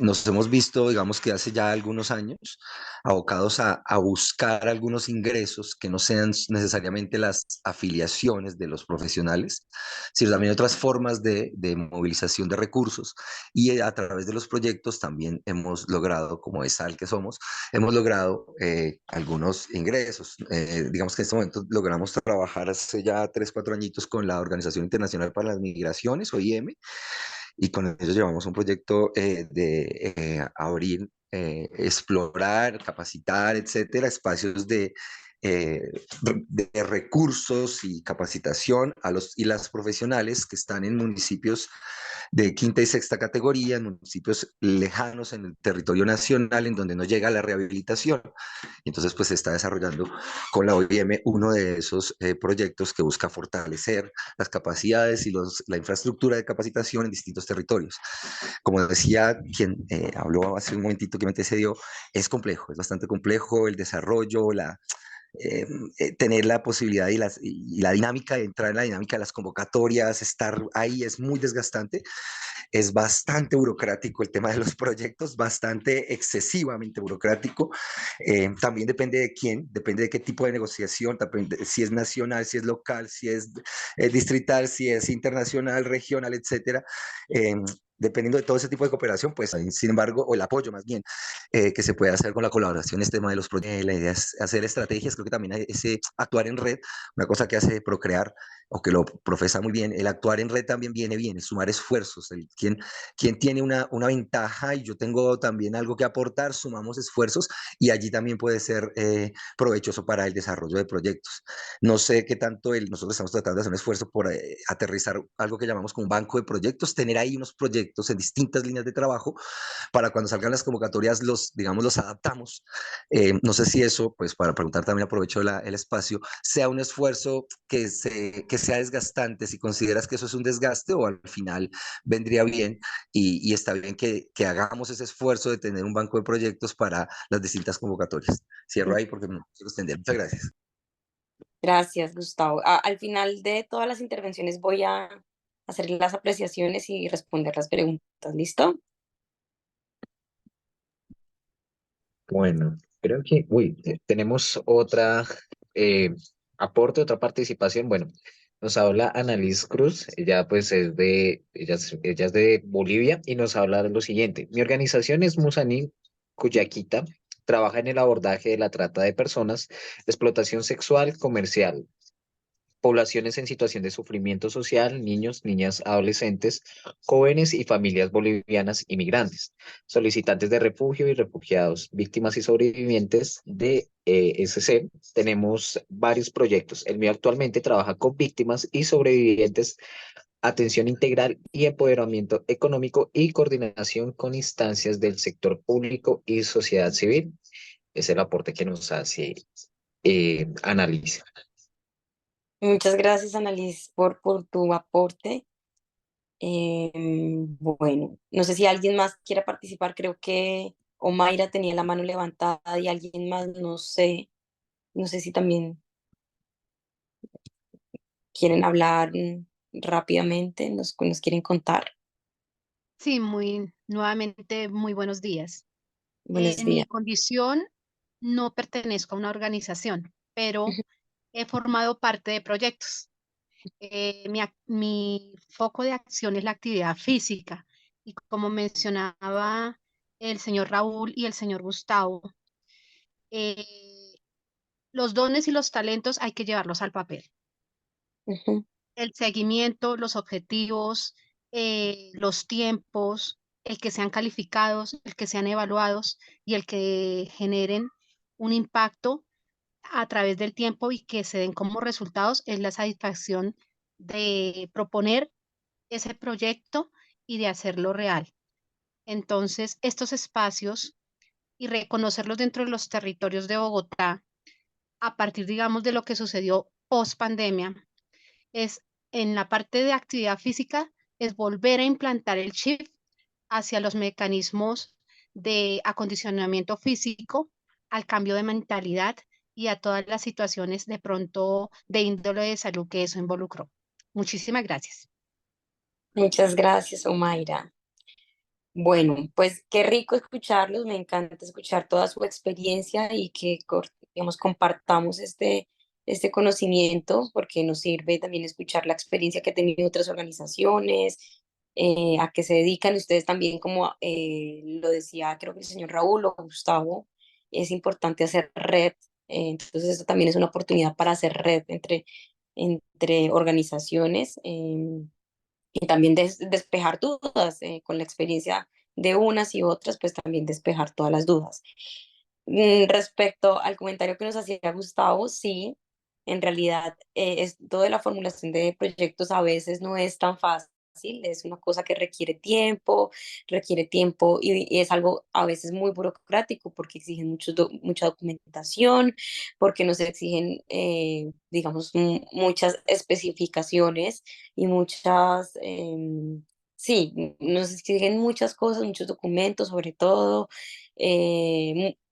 nos hemos visto, digamos que hace ya algunos años, abocados a buscar algunos ingresos que no sean necesariamente las afiliaciones de los profesionales, sino también otras formas de movilización de recursos. Y a través de los proyectos también hemos logrado, como es al que somos, hemos logrado algunos ingresos. Digamos que en este momento logramos trabajar hace ya 3, 4 añitos con la Organización Internacional para las Migraciones, OIM, y con ellos llevamos un proyecto de abrir, explorar, capacitar, etcétera, espacios eh, de recursos y capacitación a los y las profesionales que están en municipios de quinta y sexta categoría, en municipios lejanos en el territorio nacional en donde no llega la rehabilitación. Y entonces, pues se está desarrollando con la OIM uno de esos proyectos que busca fortalecer las capacidades y la infraestructura de capacitación en distintos territorios. Como decía quien habló hace un momentito que me antecedió, es complejo, es bastante complejo el desarrollo, tener la posibilidad y la dinámica de entrar en la dinámica de las convocatorias, estar ahí es muy desgastante, es bastante burocrático el tema de los proyectos, bastante excesivamente burocrático. También depende de quién, depende de qué tipo de negociación, si es nacional, si es local, si es distrital, si es internacional, regional, etcétera. Dependiendo de todo ese tipo de cooperación, pues, sin embargo, o el apoyo más bien, que se puede hacer con la colaboración, este tema de los proyectos. La idea es hacer estrategias, creo que también hay ese actuar en red, una cosa que hace Procrear, o que lo profesa muy bien, el actuar en red también viene bien, es sumar esfuerzos. Quien tiene una ventaja y yo tengo también algo que aportar, sumamos esfuerzos y allí también puede ser provechoso para el desarrollo de proyectos. No sé qué tanto nosotros estamos tratando de hacer un esfuerzo por aterrizar algo que llamamos como un banco de proyectos, tener ahí unos proyectos en distintas líneas de trabajo para cuando salgan las convocatorias digamos, los adaptamos. No sé si eso, pues para preguntar también aprovecho el espacio, sea un esfuerzo que sea desgastante, si consideras que eso es un desgaste o al final vendría bien y está bien que hagamos ese esfuerzo de tener un banco de proyectos para las distintas convocatorias. Cierro ahí porque no quiero extender. Muchas gracias. Gracias, Gustavo. Al final de todas las intervenciones voy a hacer las apreciaciones y responder las preguntas. ¿Listo? Bueno, creo que, tenemos otra aporte, otra participación. Bueno, nos habla Annalise Cruz, ella es de Bolivia y nos habla de lo siguiente. Mi organización es Musanín Cuyaquita, trabaja en el abordaje de la trata de personas, explotación sexual, comercial, poblaciones en situación de sufrimiento social, niños, niñas, adolescentes, jóvenes y familias bolivianas inmigrantes, solicitantes de refugio y refugiados, víctimas y sobrevivientes de ESC. Tenemos varios proyectos. El mío actualmente trabaja con víctimas y sobrevivientes, atención integral y empoderamiento económico y coordinación con instancias del sector público y sociedad civil. Es el aporte que nos hace Annalise. Muchas gracias, Annalise, por tu aporte. Bueno, no sé si alguien más quiere participar. Creo que Omaira tenía la mano levantada y alguien más, no sé. No sé si también quieren hablar rápidamente, nos quieren contar. Sí, nuevamente, muy buenos días. Buenos En mi días. condición no pertenezco a una organización, pero Ujú, he formado parte de proyectos. Mi foco de acción es la actividad física y como mencionaba el señor Raúl y el señor Gustavo, eh, los dones y los talentos hay que llevarlos al papel. ujú. El seguimiento, los objetivos, los tiempos, el que sean calificados, el que sean evaluados y el que generen un impacto a través del tiempo y que se den como resultados es la satisfacción de proponer ese proyecto y de hacerlo real. Entonces, estos espacios y reconocerlos dentro de los territorios de Bogotá, a partir, digamos, de lo que sucedió post pandemia, es en la parte de actividad física, es volver a implantar el chip hacia los mecanismos de acondicionamiento físico, al cambio de mentalidad y a todas las situaciones de pronto de índole de salud que eso involucró. Muchísimas gracias. Muchas gracias, Omaira. Bueno, pues qué rico escucharlos, me encanta escuchar toda su experiencia y que digamos, compartamos este conocimiento porque nos sirve también escuchar la experiencia que han tenido otras organizaciones, a qué se dedican ustedes también, como lo decía creo que el señor Raúl o Gustavo, es importante hacer red, entonces eso también es una oportunidad para hacer red entre organizaciones. Y también despejar dudas con la experiencia de unas y otras, pues también despejar todas las dudas. Respecto al comentario que nos hacía Gustavo, sí, en realidad esto de la formulación de proyectos a veces no es tan fácil, es una cosa que requiere tiempo y es algo a veces muy burocrático porque exigen mucha documentación, porque nos exigen, digamos, muchas especificaciones y sí, nos exigen muchas cosas, muchos documentos sobre todo.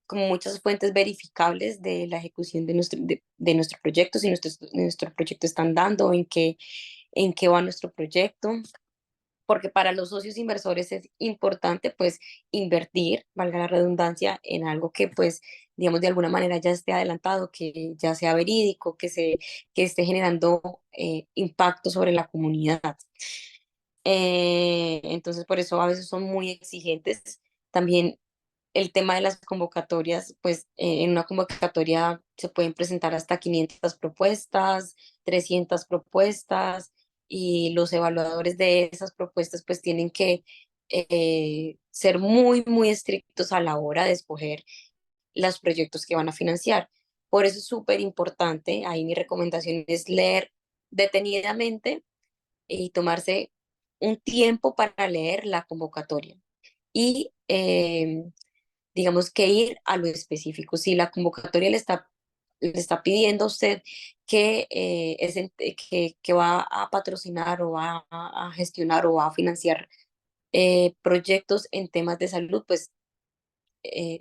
Como muchas fuentes verificables de la ejecución de nuestro proyecto, si nuestro proyecto está andando, en qué va nuestro proyecto, porque para los socios inversores es importante pues invertir, valga la redundancia, en algo que pues digamos de alguna manera ya esté adelantado, que ya sea verídico, que esté generando impacto sobre la comunidad. Entonces por eso a veces son muy exigentes. También el tema de las convocatorias, pues en una convocatoria se pueden presentar hasta 500 propuestas, 300 propuestas, y los evaluadores de esas propuestas pues tienen que ser muy, muy estrictos a la hora de escoger los proyectos que van a financiar. Por eso es súper importante, ahí mi recomendación es leer detenidamente y tomarse un tiempo para leer la convocatoria. Y digamos que ir a lo específico. Si la convocatoria le está pidiendo a usted que va a patrocinar o va a gestionar o va a financiar proyectos en temas de salud, pues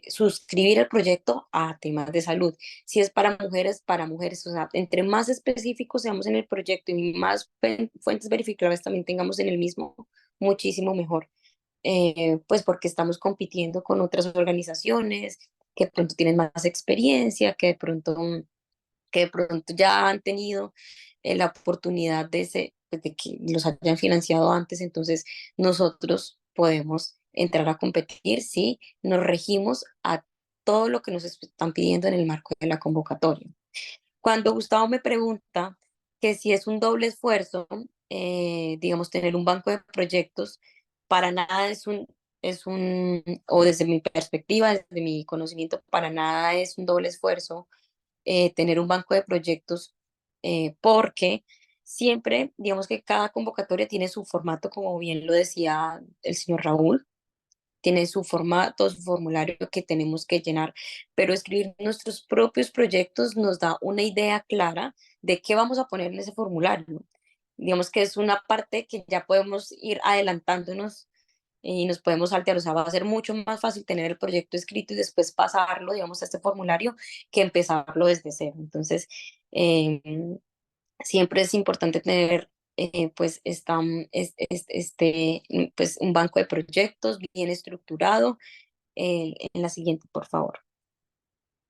suscribir el proyecto a temas de salud. Si es para mujeres, o sea, entre más específicos seamos en el proyecto y más fuentes verificables también tengamos en el mismo, muchísimo mejor. Pues porque estamos compitiendo con otras organizaciones que de pronto tienen más experiencia, que de pronto ya han tenido la oportunidad pues, de que los hayan financiado antes, entonces nosotros podemos entrar a competir si nos regimos a todo lo que nos están pidiendo en el marco de la convocatoria. Cuando Gustavo me pregunta que si es un doble esfuerzo, digamos, tener un banco de proyectos, para nada o desde mi perspectiva, desde mi conocimiento, para nada es un doble esfuerzo tener un banco de proyectos, porque siempre, digamos que cada convocatoria tiene su formato, como bien lo decía el señor Raúl, tiene su formato, su formulario que tenemos que llenar, pero escribir nuestros propios proyectos nos da una idea clara de qué vamos a poner en ese formulario. Digamos que es una parte que ya podemos ir adelantándonos y nos podemos saltear, o sea, va a ser mucho más fácil tener el proyecto escrito y después pasarlo, digamos, a este formulario que empezarlo desde cero. Entonces, siempre es importante tener pues está pues un banco de proyectos bien estructurado. En la siguiente, por favor.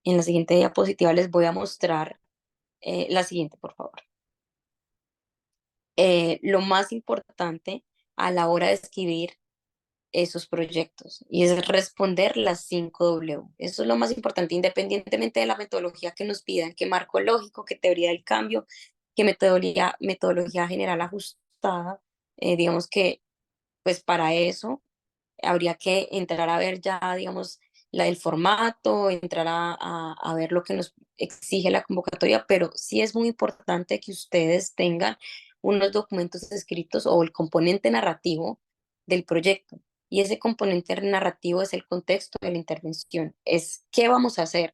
En la siguiente diapositiva les voy a mostrar la siguiente, por favor. Lo más importante a la hora de escribir esos proyectos y es responder las 5 W. Eso es lo más importante, independientemente de la metodología que nos pidan, qué marco lógico, qué teoría del cambio, qué metodología general ajustada. Digamos que pues para eso habría que entrar a ver ya, digamos, el formato, entrar a ver lo que nos exige la convocatoria, pero sí es muy importante que ustedes tengan unos documentos escritos o el componente narrativo del proyecto. Y ese componente narrativo es el contexto de la intervención, es qué vamos a hacer,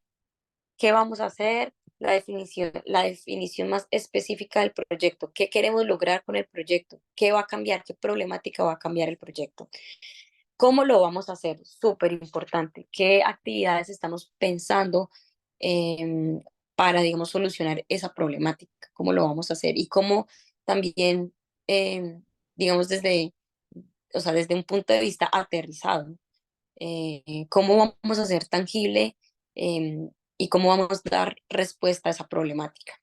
qué vamos a hacer, la definición más específica del proyecto, qué queremos lograr con el proyecto, qué va a cambiar, qué problemática va a cambiar el proyecto. ¿Cómo lo vamos a hacer? Súper importante. ¿Qué actividades estamos pensando em, para, digamos, solucionar esa problemática? ¿Cómo lo vamos a hacer? Y cómo también, digamos, o sea, desde un punto de vista aterrizado, cómo vamos a hacer tangible em, y cómo vamos a dar respuesta a esa problemática.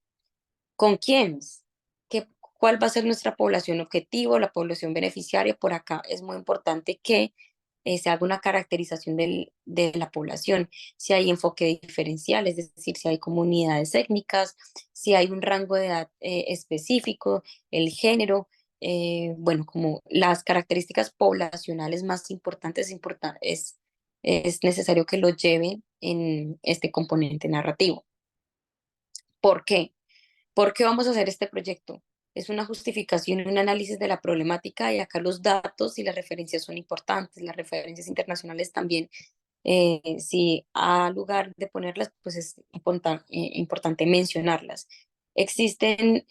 ¿Con quiénes? ¿Cuál va a ser nuestra población objetivo, la población beneficiaria? Por acá es muy importante que se haga una caracterización de la población, si hay enfoque diferencial, es decir, si hay comunidades étnicas, si hay un rango de edad específico, el género, bueno, como las características poblacionales más importantes, es necesario que lo lleven en este componente narrativo. ¿Por qué? ¿Por qué vamos a hacer este proyecto? Es una justificación y un análisis de la problemática y acá los datos y las referencias son importantes, las referencias internacionales también. Si a lugar de ponerlas, pues es importante mencionarlas. Existen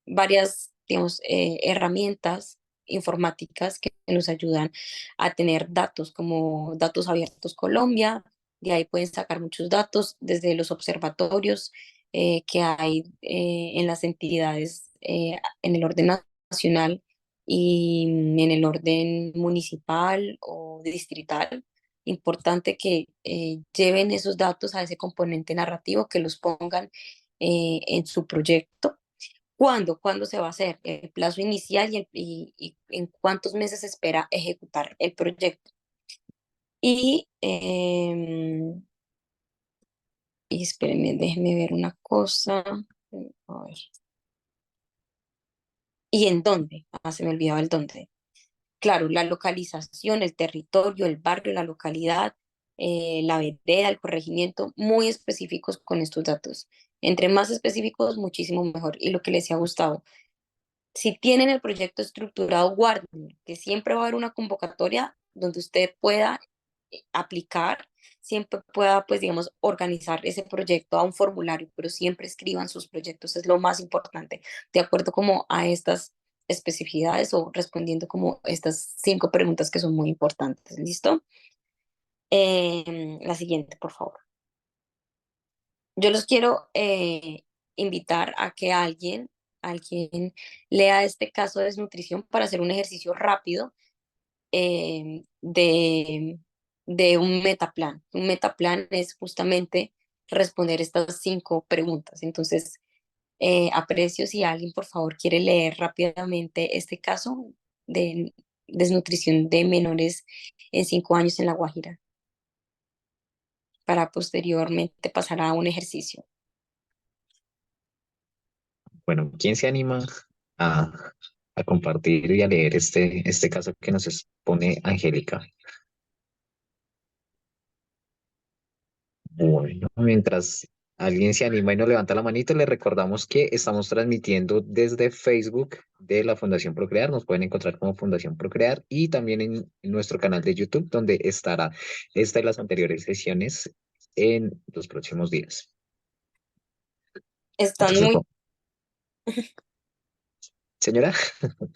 varias, digamos, herramientas informáticas que nos ayudan a tener datos como Datos Abiertos Colombia, de ahí pueden sacar muchos datos desde los observatorios que hay en las entidades en el orden nacional y en el orden municipal o distrital. Importante que lleven esos datos a ese componente narrativo, que los pongan en su proyecto. ¿Cuándo? ¿Cuándo se va a hacer? El plazo inicial y en cuántos meses se espera ejecutar el proyecto. Y espérenme, déjenme ver una cosa. A ver. ¿Y en dónde? Ah, se me olvidaba el dónde. Claro, la localización, el territorio, el barrio, la localidad, la vereda, el corregimiento, muy específicos con estos datos. Entre más específicos, muchísimo mejor. Y lo que les ha gustado, si tienen el proyecto estructurado, guarden, que siempre va a haber una convocatoria donde usted pueda aplicar, siempre pueda, pues, digamos, organizar ese proyecto a un formulario, pero siempre escriban sus proyectos, es lo más importante, de acuerdo como a estas especificidades o respondiendo como estas 5 preguntas que son muy importantes. ¿Listo? La siguiente, por favor. Yo los quiero invitar a que alguien lea este caso de desnutrición para hacer un ejercicio rápido eh, de, de un metaplan. Un metaplan es justamente responder estas 5 preguntas. Entonces, aprecio si alguien, por favor, quiere leer rápidamente este caso de desnutrición de menores en 5 años en La Guajira, para posteriormente pasar a un ejercicio. Bueno, ¿quién se anima a, a compartir y a leer este caso que nos expone Angélica? Bueno, mientras alguien se anima y nos levanta la manito, le recordamos que estamos transmitiendo desde Facebook de la Fundación Procrear. Nos pueden encontrar como Fundación Procrear y también en nuestro canal de YouTube, donde estará esta y las anteriores sesiones en los próximos días. Están Entonces, muy, señora,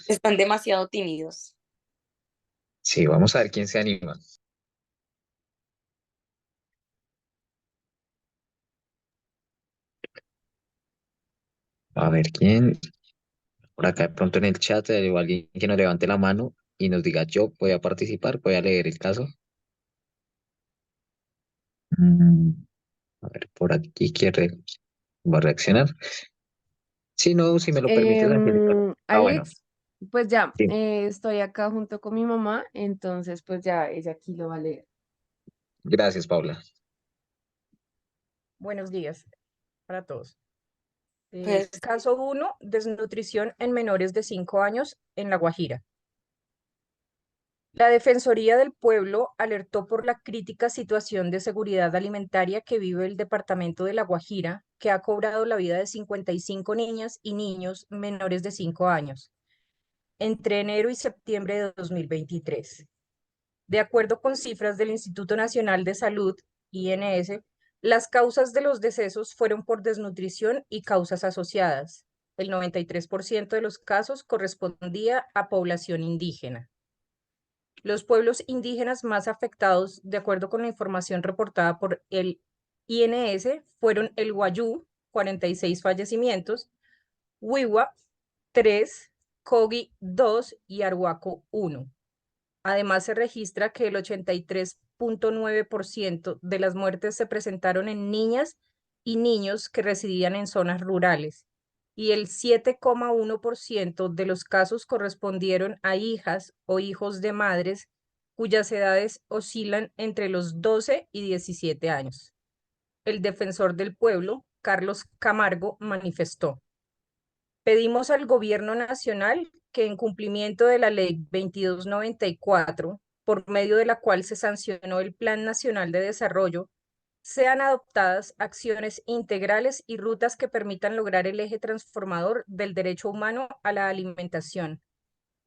están demasiado tímidos. sí, vamos a ver quién se anima. A ver quién. Por acá de pronto en el chat hay alguien que nos levante la mano y nos diga, yo voy a participar, voy a leer el caso. Mm, A ver, por aquí quiere, va a reaccionar. Si no, si me lo permites, Angélica. Bueno, Alex, pues ya, sí, estoy acá junto con mi mamá, entonces pues ya ella aquí lo va a leer. gracias, Paula. Buenos días para todos. Pues Caso 1, desnutrición en menores de 5 años en La Guajira. La Defensoría del Pueblo alertó por la crítica situación de seguridad alimentaria que vive el departamento de La Guajira, que ha cobrado la vida de 55 niñas y niños menores de 5 años entre enero y septiembre de 2023. De acuerdo con cifras del Instituto Nacional de Salud, INS, las causas de los decesos fueron por desnutrición y causas asociadas. El 93% de los casos correspondía a población indígena. Los pueblos indígenas más afectados, de acuerdo con la información reportada por el INS, fueron el Wayuu, 46 fallecimientos, Wiwa, 3, Kogi, 2 y Arhuaco, 1. Además, se registra que el 83.9% de las muertes se presentaron en niñas y niños que residían en zonas rurales y el 7,1% de los casos correspondieron a hijas o hijos de madres cuyas edades oscilan entre los 12 y 17 años. El defensor del pueblo, Carlos Camargo, manifestó: pedimos al Gobierno Nacional que, en cumplimiento de la Ley 2294, por medio de la cual se sancionó el Plan Nacional de Desarrollo, sean adoptadas acciones integrales y rutas que permitan lograr el eje transformador del derecho humano a la alimentación,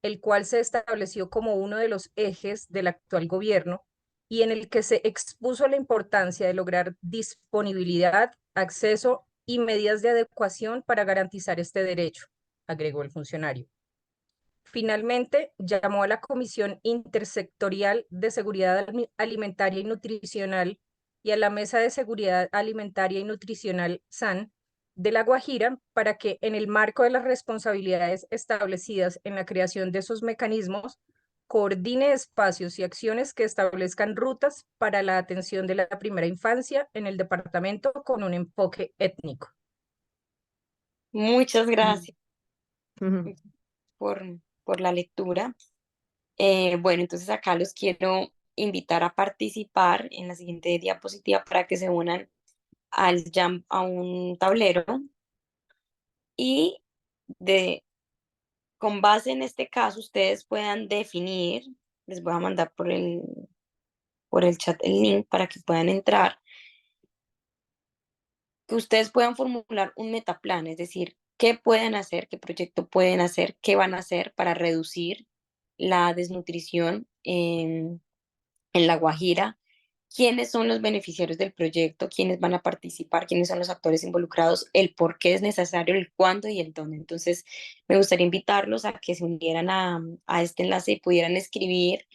el cual se estableció como uno de los ejes del actual gobierno y en el que se expuso la importancia de lograr disponibilidad, acceso y medidas de adecuación para garantizar este derecho, agregó el funcionario. Finalmente, llamó a la Comisión Intersectorial de Seguridad Alimentaria y Nutricional y a la Mesa de Seguridad Alimentaria y Nutricional SAN de La Guajira para que, en el marco de las responsabilidades establecidas en la creación de esos mecanismos, coordine espacios y acciones que establezcan rutas para la atención de la primera infancia en el departamento con un enfoque étnico. muchas gracias por, por la lectura. Bueno, entonces acá los quiero invitar a participar en la siguiente diapositiva para que se unan a un tablero y con base en este caso ustedes puedan definir, les voy a mandar por el chat el link para que puedan entrar, que ustedes puedan formular un metaplan, es decir, qué pueden hacer, qué proyecto pueden hacer, qué van a hacer para reducir la desnutrición en La Guajira, quiénes son los beneficiarios del proyecto, quiénes van a participar, quiénes son los actores involucrados, el por qué es necesario, el cuándo y el dónde. Entonces, me gustaría invitarlos a que se unieran a este enlace y pudieran escribir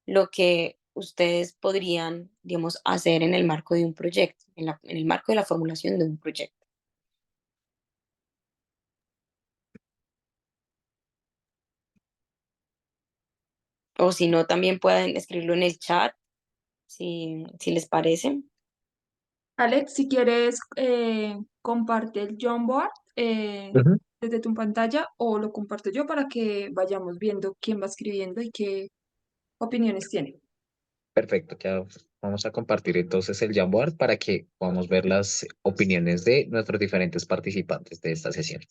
lo que ustedes podrían, digamos, hacer en el marco de un proyecto, en el marco de la formulación de un proyecto. O si no, también pueden escribirlo en el chat, si les parece. Alex, si quieres, comparte el Jamboard Ujú. desde tu pantalla o lo comparto yo para que vayamos viendo quién va escribiendo y qué opiniones tiene. Perfecto, ya vamos a compartir entonces el Jamboard para que podamos ver las opiniones de nuestros diferentes participantes de esta sesión.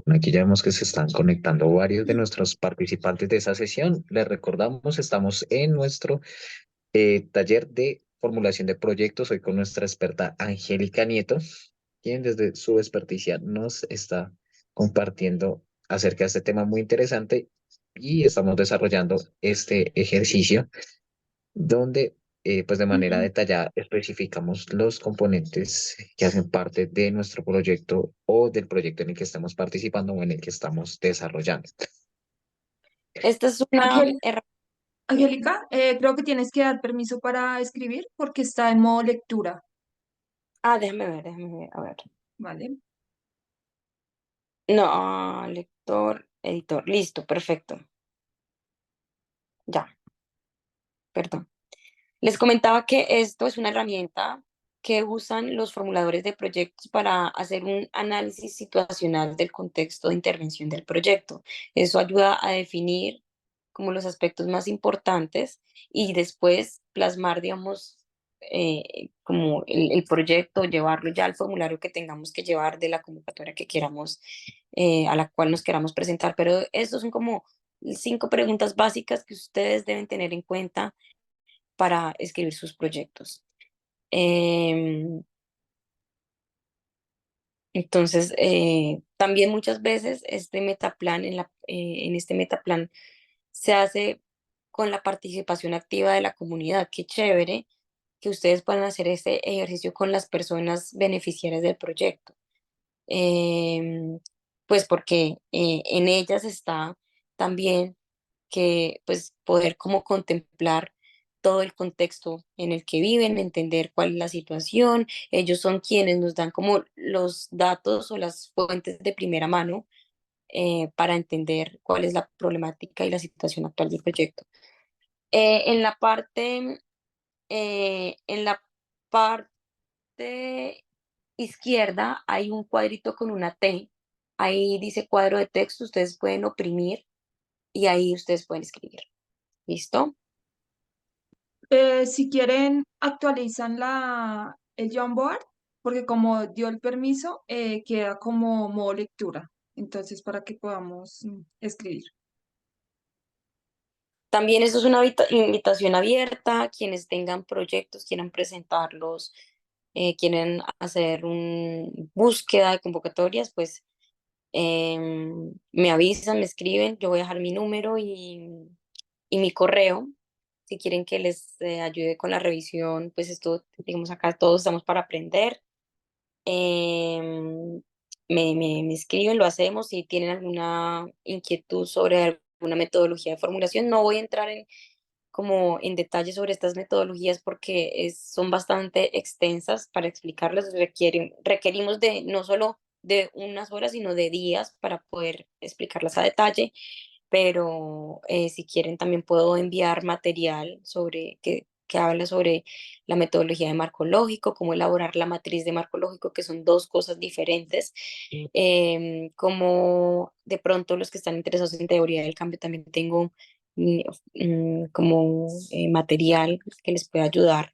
Bueno, aquí ya vemos que se están conectando varios de nuestros participantes de esa sesión. Les recordamos, estamos en nuestro taller de formulación de proyectos, hoy con nuestra experta Angélica Nieto, quien desde su experticia nos está compartiendo acerca de este tema muy interesante y estamos desarrollando este ejercicio donde pues de manera Ujú. detallada especificamos los componentes que hacen parte de nuestro proyecto o del proyecto en el que estamos participando o en el que estamos desarrollando. Esta es una Ángel, herramienta. Angélica, creo que tienes que dar permiso para escribir porque está en modo lectura, Ah, déjame ver, a ver. ¿vale? No, lector, editor, listo, perfecto. Ya, perdón. Les comentaba que esto es una herramienta que usan los formuladores de proyectos para hacer un análisis situacional del contexto de intervención del proyecto. Eso ayuda a definir como los aspectos más importantes y después plasmar, digamos, como el proyecto, llevarlo ya al formulario que tengamos que llevar de la convocatoria que queramos, a la cual nos queramos presentar. Pero estos son como 5 preguntas básicas que ustedes deben tener en cuenta para escribir sus proyectos. Em, entonces, también muchas veces este metaplan, en este metaplan se hace con la participación activa de la comunidad. Qué chévere que ustedes puedan hacer este ejercicio con las personas beneficiarias del proyecto. Em, pues porque en ellas está también que pues poder como contemplar todo el contexto en el que viven, entender cuál es la situación. Ellos son quienes nos dan como los datos o las fuentes de primera mano para entender cuál es la problemática y la situación actual del proyecto. En la parte, en la parte izquierda hay un cuadrito con una T. Ahí dice cuadro de texto, ustedes pueden oprimir y ahí ustedes pueden escribir. ¿Listo? Si quieren, actualizan el Jamboard, porque como dio el permiso, queda como modo lectura. Entonces, para que podamos escribir. También eso es una invitación abierta, quienes tengan proyectos, quieran presentarlos, quieren hacer una búsqueda de convocatorias, pues me avisan, me escriben, yo voy a dejar mi número y mi correo. Si quieren que les ayude con la revisión, pues esto, digamos, acá todos estamos para aprender. Em, me escriben, lo hacemos. Si tienen alguna inquietud sobre alguna metodología de formulación, no voy a entrar como en detalle sobre estas metodologías porque son bastante extensas para explicarlas. Requerimos de no solo de unas horas, sino de días para poder explicarlas a detalle. Pero si quieren también puedo enviar material que habla sobre la metodología de marco lógico, cómo elaborar la matriz de marco lógico, que son dos cosas diferentes. Como de pronto los que están interesados en teoría del cambio, también tengo mm, como material que les puede ayudar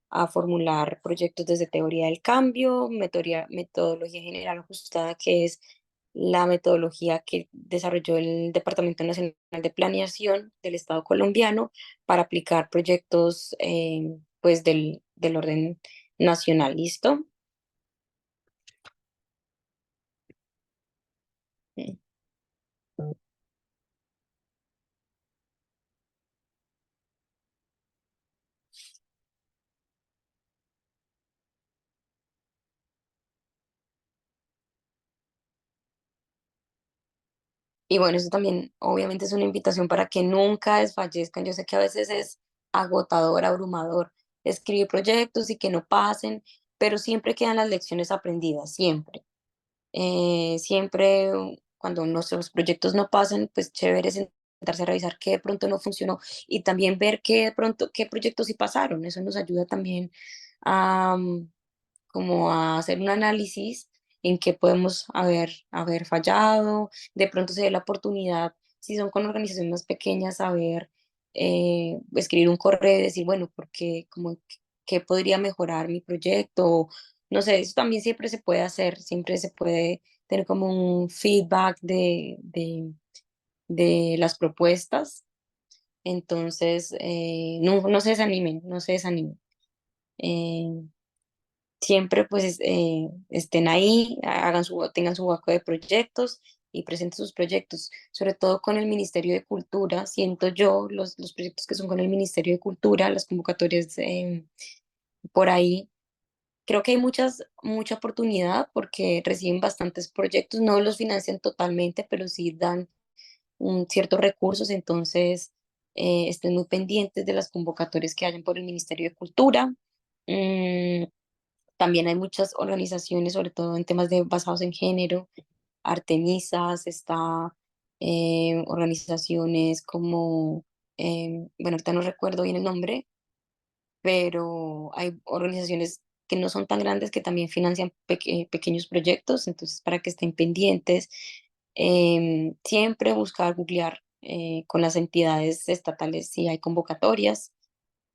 a formular proyectos desde teoría del cambio, metodología general ajustada, que es la metodología que desarrolló el Departamento Nacional de Planeación del Estado colombiano para aplicar proyectos pues del orden nacional. ¿Listo? Mm. Y bueno, eso también obviamente es una invitación para que nunca desfallezcan. Yo sé que a veces es agotador, abrumador escribir proyectos y que no pasen, pero siempre quedan las lecciones aprendidas, siempre. Siempre cuando nuestros proyectos no pasan, pues chévere sentarse a revisar qué de pronto no funcionó y también ver qué de pronto, qué proyectos sí pasaron. Eso nos ayuda también a, como a hacer un análisis en qué podemos haber fallado. De pronto se dé la oportunidad, si son con organizaciones más pequeñas, escribir un correo y decir, bueno, porque como qué podría mejorar mi proyecto. No sé, eso también siempre se puede hacer, siempre se puede tener como un feedback de las propuestas. Entonces, no se desanimen, no se desanimen. Eh, Siempre pues estén ahí, tengan su banco de proyectos y presente sus proyectos, sobre todo con el Ministerio de Cultura. Siento yo los proyectos que son con el Ministerio de Cultura, las convocatorias por ahí. Creo que hay mucha oportunidad porque reciben bastantes proyectos, no los financian totalmente, pero sí dan ciertos recursos, entonces estén muy pendientes de las convocatorias que hayan por el Ministerio de Cultura. Mm, También hay muchas organizaciones, sobre todo en temas basados en género, Artemisas, está organizaciones como, bueno, ahorita no recuerdo bien el nombre, pero hay organizaciones que no son tan grandes que también financian pequeños proyectos, entonces para que estén pendientes, siempre buscar googlear con las entidades estatales si hay convocatorias,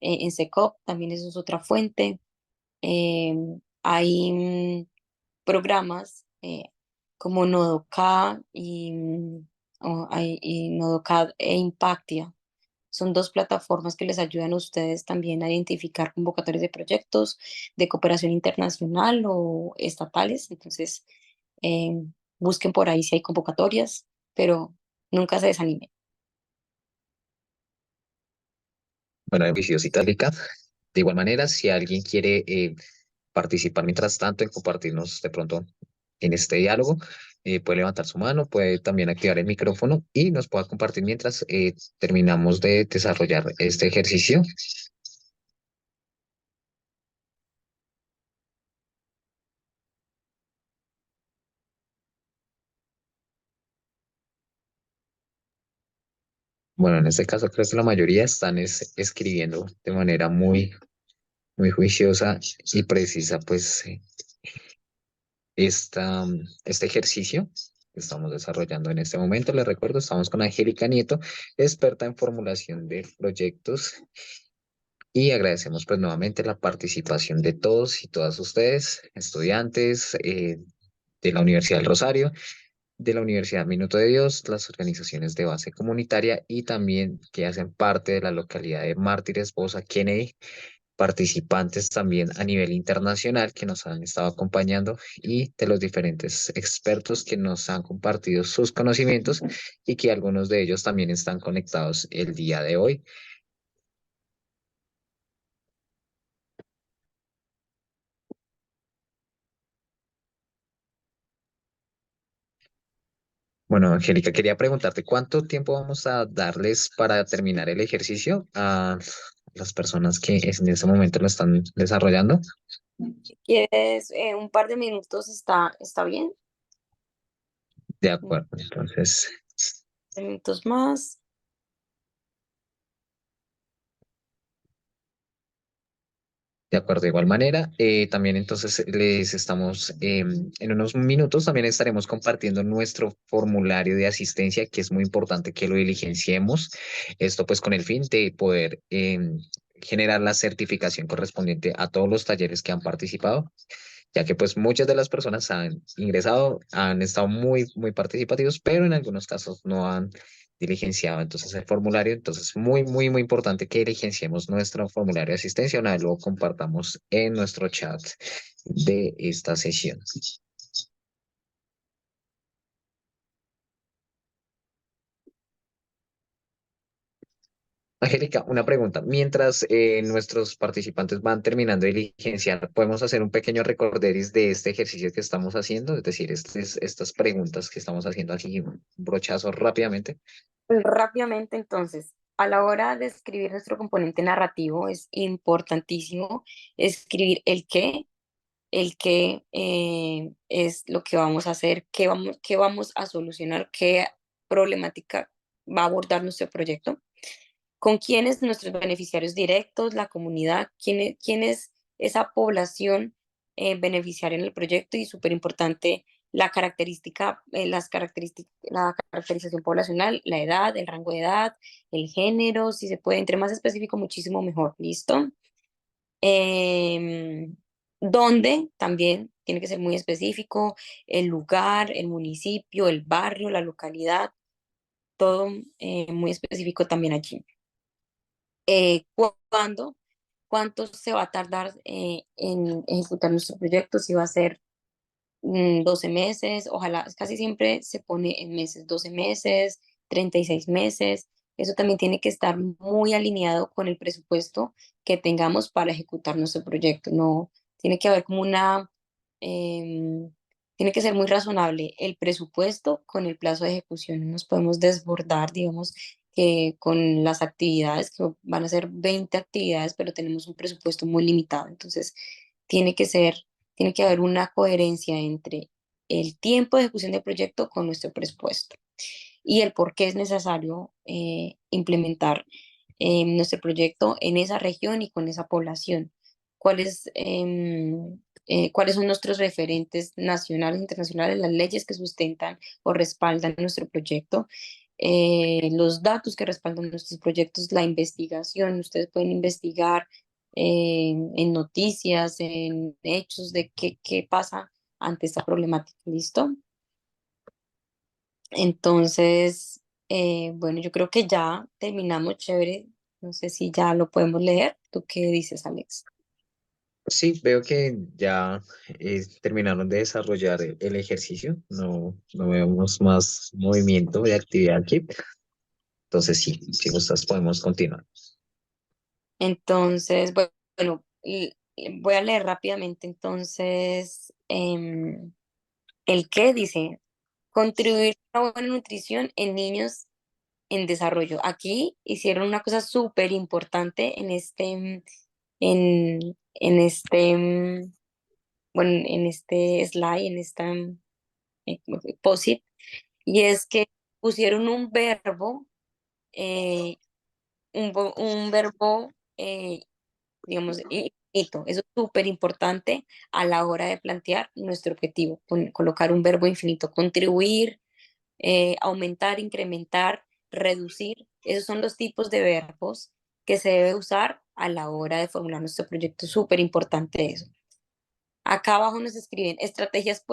en SECOP también eso es otra fuente, hay programas como Nodoka y Nodoka e Impactia. Son dos plataformas que les ayudan a ustedes también a identificar convocatorias de proyectos de cooperación internacional o estatales. Entonces, eh, busquen por ahí si hay convocatorias, pero nunca se desanimen. Bueno, juiciosa Itálica. De igual manera, si alguien quiere participar mientras tanto en compartirnos de pronto en este diálogo, puede levantar su mano, puede también activar el micrófono y nos pueda compartir mientras terminamos de desarrollar este ejercicio. Bueno, en este caso creo que la mayoría están escribiendo de manera muy juiciosa y precisa, pues, este ejercicio que estamos desarrollando en este momento. Les recuerdo, estamos con Angélica Nieto, experta en formulación de proyectos, y agradecemos pues nuevamente la participación de todos y todas ustedes, estudiantes de la Universidad del Rosario, de la Universidad Minuto de Dios, las organizaciones de base comunitaria y también que hacen parte de la localidad de Mártires Bosa Kennedy, participantes también a nivel internacional que nos han estado acompañando y de los diferentes expertos que nos han compartido sus conocimientos y que algunos de ellos también están conectados el día de hoy. Bueno, Angélica, quería preguntarte cuánto tiempo vamos a darles para terminar el ejercicio a las personas que en ese momento lo están desarrollando. Si quieres un par de minutos, está bien. De acuerdo, entonces, Minutos más. de acuerdo, de igual manera, también entonces les estamos, en unos minutos también estaremos compartiendo nuestro formulario de asistencia, que es muy importante que lo diligenciemos. Esto pues con el fin de poder generar la certificación correspondiente a todos los talleres que han participado, ya que pues muchas de las personas han ingresado, han estado muy participativos, pero en algunos casos no han diligenciado entonces el formulario. Entonces, muy importante que diligenciemos nuestro formulario de asistencia, una vez lo compartamos en nuestro chat de esta sesión. Angélica, una pregunta. Mientras nuestros participantes van terminando de diligenciar, ¿podemos hacer un pequeño recorderis de este ejercicio que estamos haciendo? Es decir, estas preguntas que estamos haciendo aquí, un brochazo rápidamente. Rápidamente, entonces, a la hora de escribir nuestro componente narrativo es importantísimo escribir el qué es lo que vamos a hacer, qué vamos a solucionar, qué problemática va a abordar nuestro proyecto, con quiénes nuestros beneficiarios directos, la comunidad, quién es esa población beneficiaria en el proyecto y súper importante la caracterización poblacional, la edad, el rango de edad, el género, si se puede, entre más específico, muchísimo mejor, ¿listo? Em, ¿Dónde? También tiene que ser muy específico, el lugar, el municipio, el barrio, la localidad, todo muy específico también allí. ¿Cuándo? ¿Cuánto se va a tardar en ejecutar nuestro proyecto? Si va a ser 12 meses, ojalá, casi siempre se pone en meses, 12 meses, 36 meses. Eso también tiene que estar muy alineado con el presupuesto que tengamos para ejecutar nuestro proyecto. No, tiene que haber como em, tiene que ser muy razonable el presupuesto con el plazo de ejecución. No nos podemos desbordar, digamos, que con las actividades, que van a ser 20 actividades, pero tenemos un presupuesto muy limitado. Entonces, tiene que ser, tiene que haber una coherencia entre el tiempo de ejecución del proyecto con nuestro presupuesto y el por qué es necesario implementar nuestro proyecto en esa región y con esa población. ¿Cuáles son nuestros referentes nacionales e internacionales, las leyes que sustentan o respaldan nuestro proyecto? Los datos que respaldan nuestros proyectos, la investigación. Ustedes pueden investigar en noticias, en hechos de qué pasa ante esta problemática. ¿Listo? Entonces, bueno, yo creo que ya terminamos, chévere. No sé si ya lo podemos leer. ¿Tú qué dices, Alex? Sí, veo que ya terminaron de desarrollar el ejercicio, no vemos más movimiento de actividad aquí. Entonces, sí, si gustas, podemos continuar. Entonces, bueno, voy a leer rápidamente. Entonces, el qué dice, contribuir a una buena nutrición en niños en desarrollo. Aquí hicieron una cosa súper importante en bueno, en este slide, en esta posit, y es que pusieron un verbo, eh, un verbo, digamos, infinito. Eso es súper importante a la hora de plantear nuestro objetivo, colocar un verbo infinito, contribuir, aumentar, incrementar, reducir. Esos son los tipos de verbos que se debe usar a la hora de formular nuestro proyecto. Súper importante eso. Acá abajo nos escriben estrategias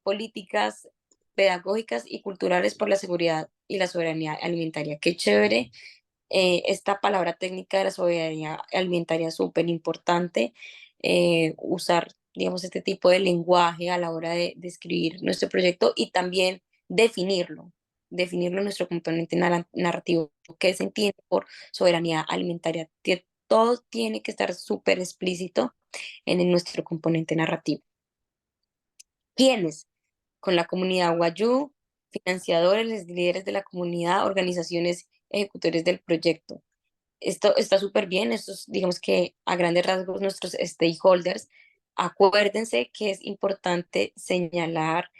políticas, pedagógicas y culturales por la seguridad y la soberanía alimentaria. Qué chévere. Esta palabra técnica de la soberanía alimentaria es súper importante. Usar, digamos, este tipo de lenguaje a la hora de escribir nuestro proyecto y también definirlo en nuestro componente narrativo. ¿Qué se entiende por soberanía alimentaria? Todo tiene que estar súper explícito en nuestro componente narrativo. ¿Quiénes? Con la comunidad Wayuu, financiadores, los líderes de la comunidad, organizaciones ejecutores del proyecto. Esto está súper bien, estos digamos que a grandes rasgos nuestros stakeholders. Acuérdense que es importante señalar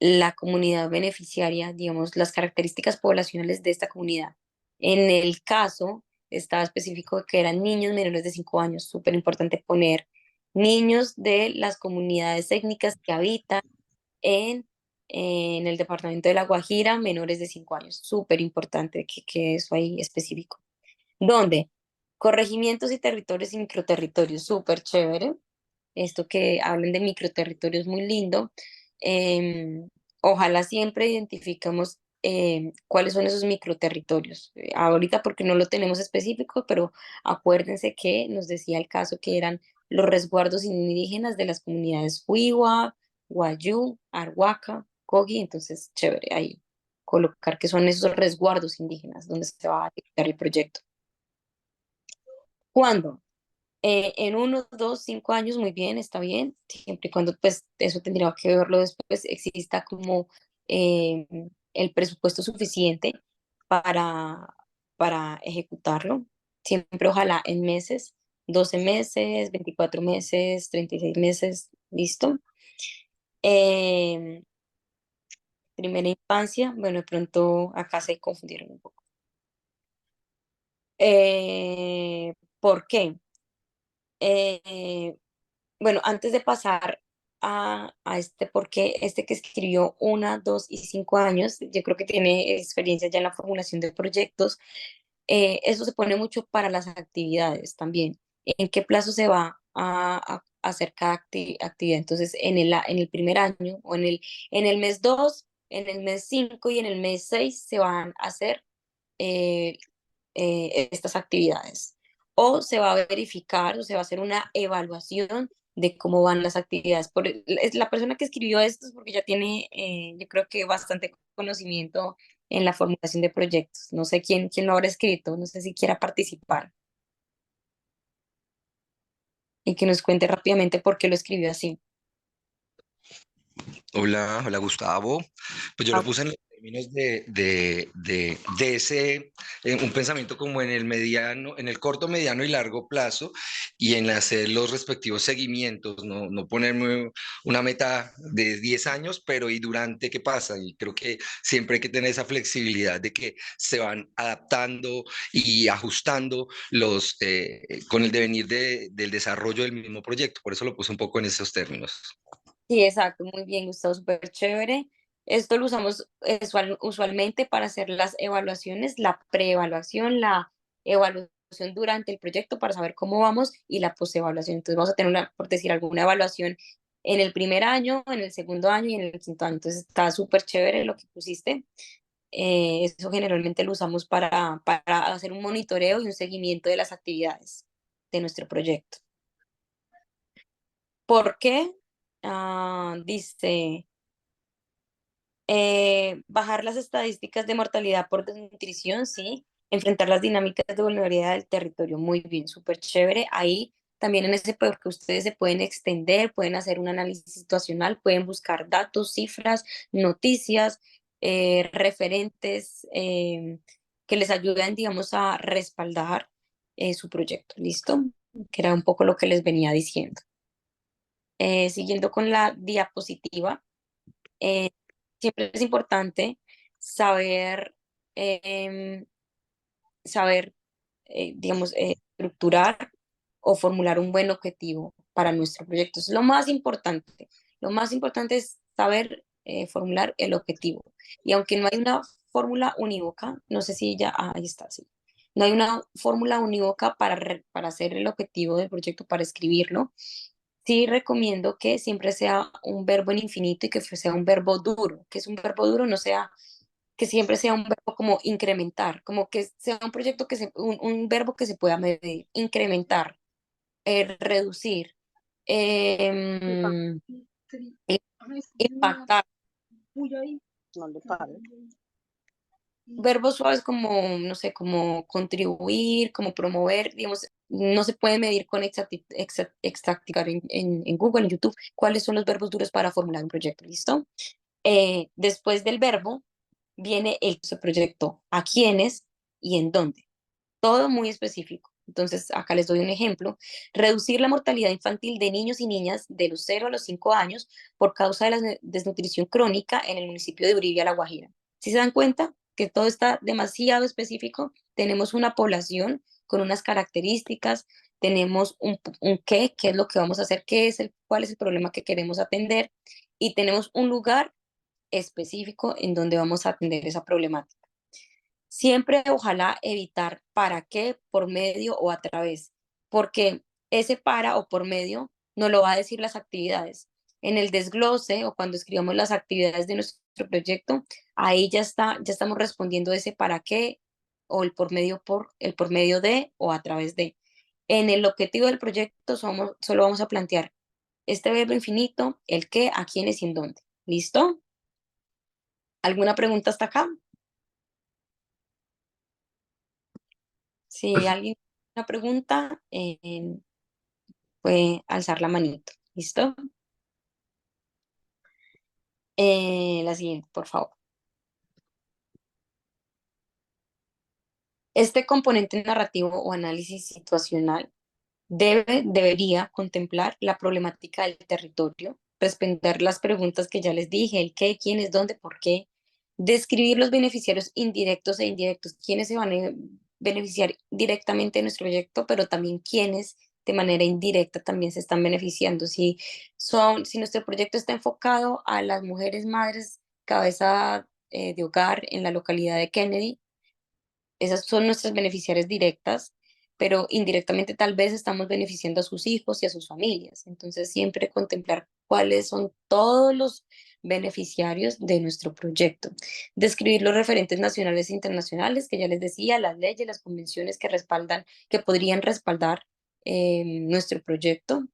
la comunidad beneficiaria, digamos, las características poblacionales de esta comunidad. En el caso, estaba específico que eran niños menores de 5 años, súper importante poner niños de las comunidades étnicas que habitan en, en el departamento de La Guajira, menores de 5 años. Súper importante que eso ahí específico. ¿Dónde? Corregimientos y territorios y microterritorios. Súper chévere. Esto que hablen de microterritorios muy lindo. Em, Ojalá siempre identificamos cuáles son esos microterritorios. Ahorita porque no lo tenemos específico, pero acuérdense que nos decía el caso que eran los resguardos indígenas de las comunidades Huiwa, Wayuu, Arhuaca, Cogi. Entonces, chévere ahí colocar que son esos resguardos indígenas donde se va a ejecutar el proyecto. ¿Cuándo? En 1, 2, 5 años, muy bien, está bien, siempre y cuando pues eso tendría que verlo después, exista como eh, el presupuesto suficiente para, para ejecutarlo. Siempre ojalá en meses, 12 meses, 24 meses, 36 meses, listo. Em, Primera infancia, bueno, de pronto acá se confundieron un poco. ¿Por qué? Eh, Bueno, antes de pasar a este, porque este que escribió 1, 2 y 5 años, yo creo que tiene experiencia ya en la formulación de proyectos, eso se pone mucho para las actividades también. ¿En qué plazo se va a hacer cada actividad? Entonces, en el primer año o en el mes 2, en el mes 5 y en el mes 6 se van a hacer eh, estas actividades. O se va a verificar o se va a hacer una evaluación de cómo van las actividades. Es la persona que escribió esto es porque ya tiene, yo creo que bastante conocimiento en la formulación de proyectos. No sé quién lo habrá escrito, no sé si quiera participar y que nos cuente rápidamente por qué lo escribió así. Hola, hola Gustavo. Pues yo lo puse en los términos de ese, un pensamiento como en el mediano, en el corto, mediano y largo plazo y en hacer los respectivos seguimientos, no ponerme una meta de 10 años, pero ¿y durante qué pasa? Y creo que siempre hay que tener esa flexibilidad de que se van adaptando y ajustando con el devenir del desarrollo del mismo proyecto. Por eso lo puse un poco en esos términos. Sí, exacto, muy bien, Gustavo, súper chévere. Esto lo usamos usualmente para hacer las evaluaciones, la preevaluación, la evaluación durante el proyecto para saber cómo vamos y la postevaluación. Entonces vamos a tener una, por decir, alguna evaluación en el primer año, en el segundo año y en el quinto año. Entonces está súper chévere lo que pusiste. Eso generalmente lo usamos para hacer un monitoreo y un seguimiento de las actividades de nuestro proyecto. ¿Por qué? Dice, bajar las estadísticas de mortalidad por desnutrición, sí. Enfrentar las dinámicas de vulnerabilidad del territorio, muy bien, súper chévere. Ahí también en ese porque ustedes se pueden extender, pueden hacer un análisis situacional, pueden buscar datos, cifras, noticias, referentes que les ayuden, digamos, a respaldar su proyecto. ¿Listo? Que era un poco lo que les venía diciendo. Siguiendo con la diapositiva, eh, siempre es importante saber, em, saber digamos, estructurar o formular un buen objetivo para nuestro proyecto. Es lo más importante. Lo más importante es saber formular el objetivo. Y aunque no hay una fórmula unívoca, no sé si ya, ahí está, sí. No hay una fórmula unívoca para hacer el objetivo del proyecto, para escribirlo. Sí recomiendo que siempre sea un verbo en infinito y que sea un verbo duro. Que es un verbo duro, no sea que siempre sea un verbo como incrementar, como que sea un proyecto un verbo que se pueda medir, incrementar, reducir, em, impactar. Verbos suaves como, no sé, como contribuir, como promover, digamos, no se puede medir con exactitud en Google, en YouTube, cuáles son los verbos duros para formular un proyecto, ¿listo? Después del verbo viene el proyecto, a quiénes y en dónde. Todo muy específico. Entonces, acá les doy un ejemplo. Reducir la mortalidad infantil de niños y niñas de los 0 a los 5 años por causa de la desnutrición crónica en el municipio de Uribe, La Guajira. ¿Sí se dan cuenta que todo está demasiado específico? Tenemos una población con unas características, tenemos un qué es lo que vamos a hacer, cuál es el problema que queremos atender, y tenemos un lugar específico en donde vamos a atender esa problemática. Siempre ojalá evitar para qué, por medio o a través, porque ese para o por medio no lo va a decir las actividades. En el desglose o cuando escribamos las actividades de nuestro proyecto, ahí ya estamos respondiendo ese para qué o el por medio de o a través de. En el objetivo del proyecto solo vamos a plantear este verbo infinito, el qué, a quiénes y en dónde. ¿Listo? ¿Alguna pregunta hasta acá? Si alguien tiene una pregunta, puede alzar la manito. ¿Listo? La siguiente, por favor. Este componente narrativo o análisis situacional debería contemplar la problemática del territorio, responder las preguntas que ya les dije, el qué, quién es, dónde, por qué, describir los beneficiarios indirectos e indirectos, quiénes se van a beneficiar directamente de nuestro proyecto, pero también quiénes de manera indirecta también se están beneficiando. Si nuestro proyecto está enfocado a las mujeres madres cabeza de hogar en la localidad de Kennedy, esas son nuestras beneficiarias directas, pero indirectamente tal vez estamos beneficiando a sus hijos y a sus familias. Entonces, siempre contemplar cuáles son todos los beneficiarios de nuestro proyecto. Describir los referentes nacionales e internacionales, que ya les decía, las leyes, las convenciones que podrían respaldar nuestro proyecto.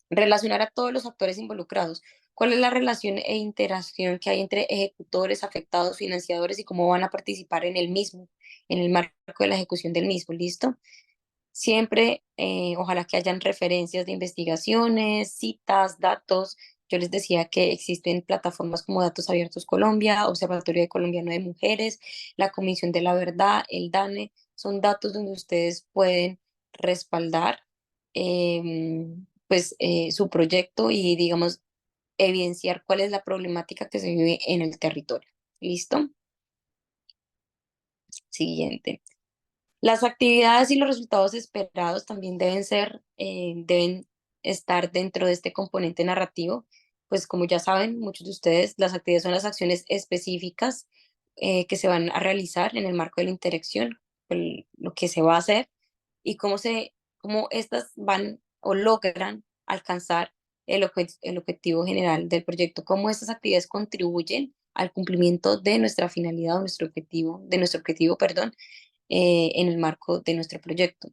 Relacionar a todos los actores involucrados. ¿Cuál es la relación e interacción que hay entre ejecutores, afectados, financiadores y cómo van a participar en el mismo, en el marco de la ejecución del mismo? ¿Listo? Siempre, ojalá que hayan referencias de investigaciones, citas, datos. Yo les decía que existen plataformas como Datos Abiertos Colombia, Observatorio Colombiano de Mujeres, la Comisión de la Verdad, el DANE. Son datos donde ustedes pueden respaldar su proyecto y, digamos, evidenciar cuál es la problemática que se vive en el territorio. ¿Listo? Siguiente. Las actividades y los resultados esperados también deben estar dentro de este componente narrativo. Pues como ya saben, muchos de ustedes, las actividades son las acciones específicas que se van a realizar en el marco de la interacción, lo que se va a hacer y cómo estas van o logran alcanzar el objetivo general del proyecto, cómo estas actividades contribuyen al cumplimiento de nuestra finalidad o de nuestro objetivo, perdón, en el marco de nuestro proyecto.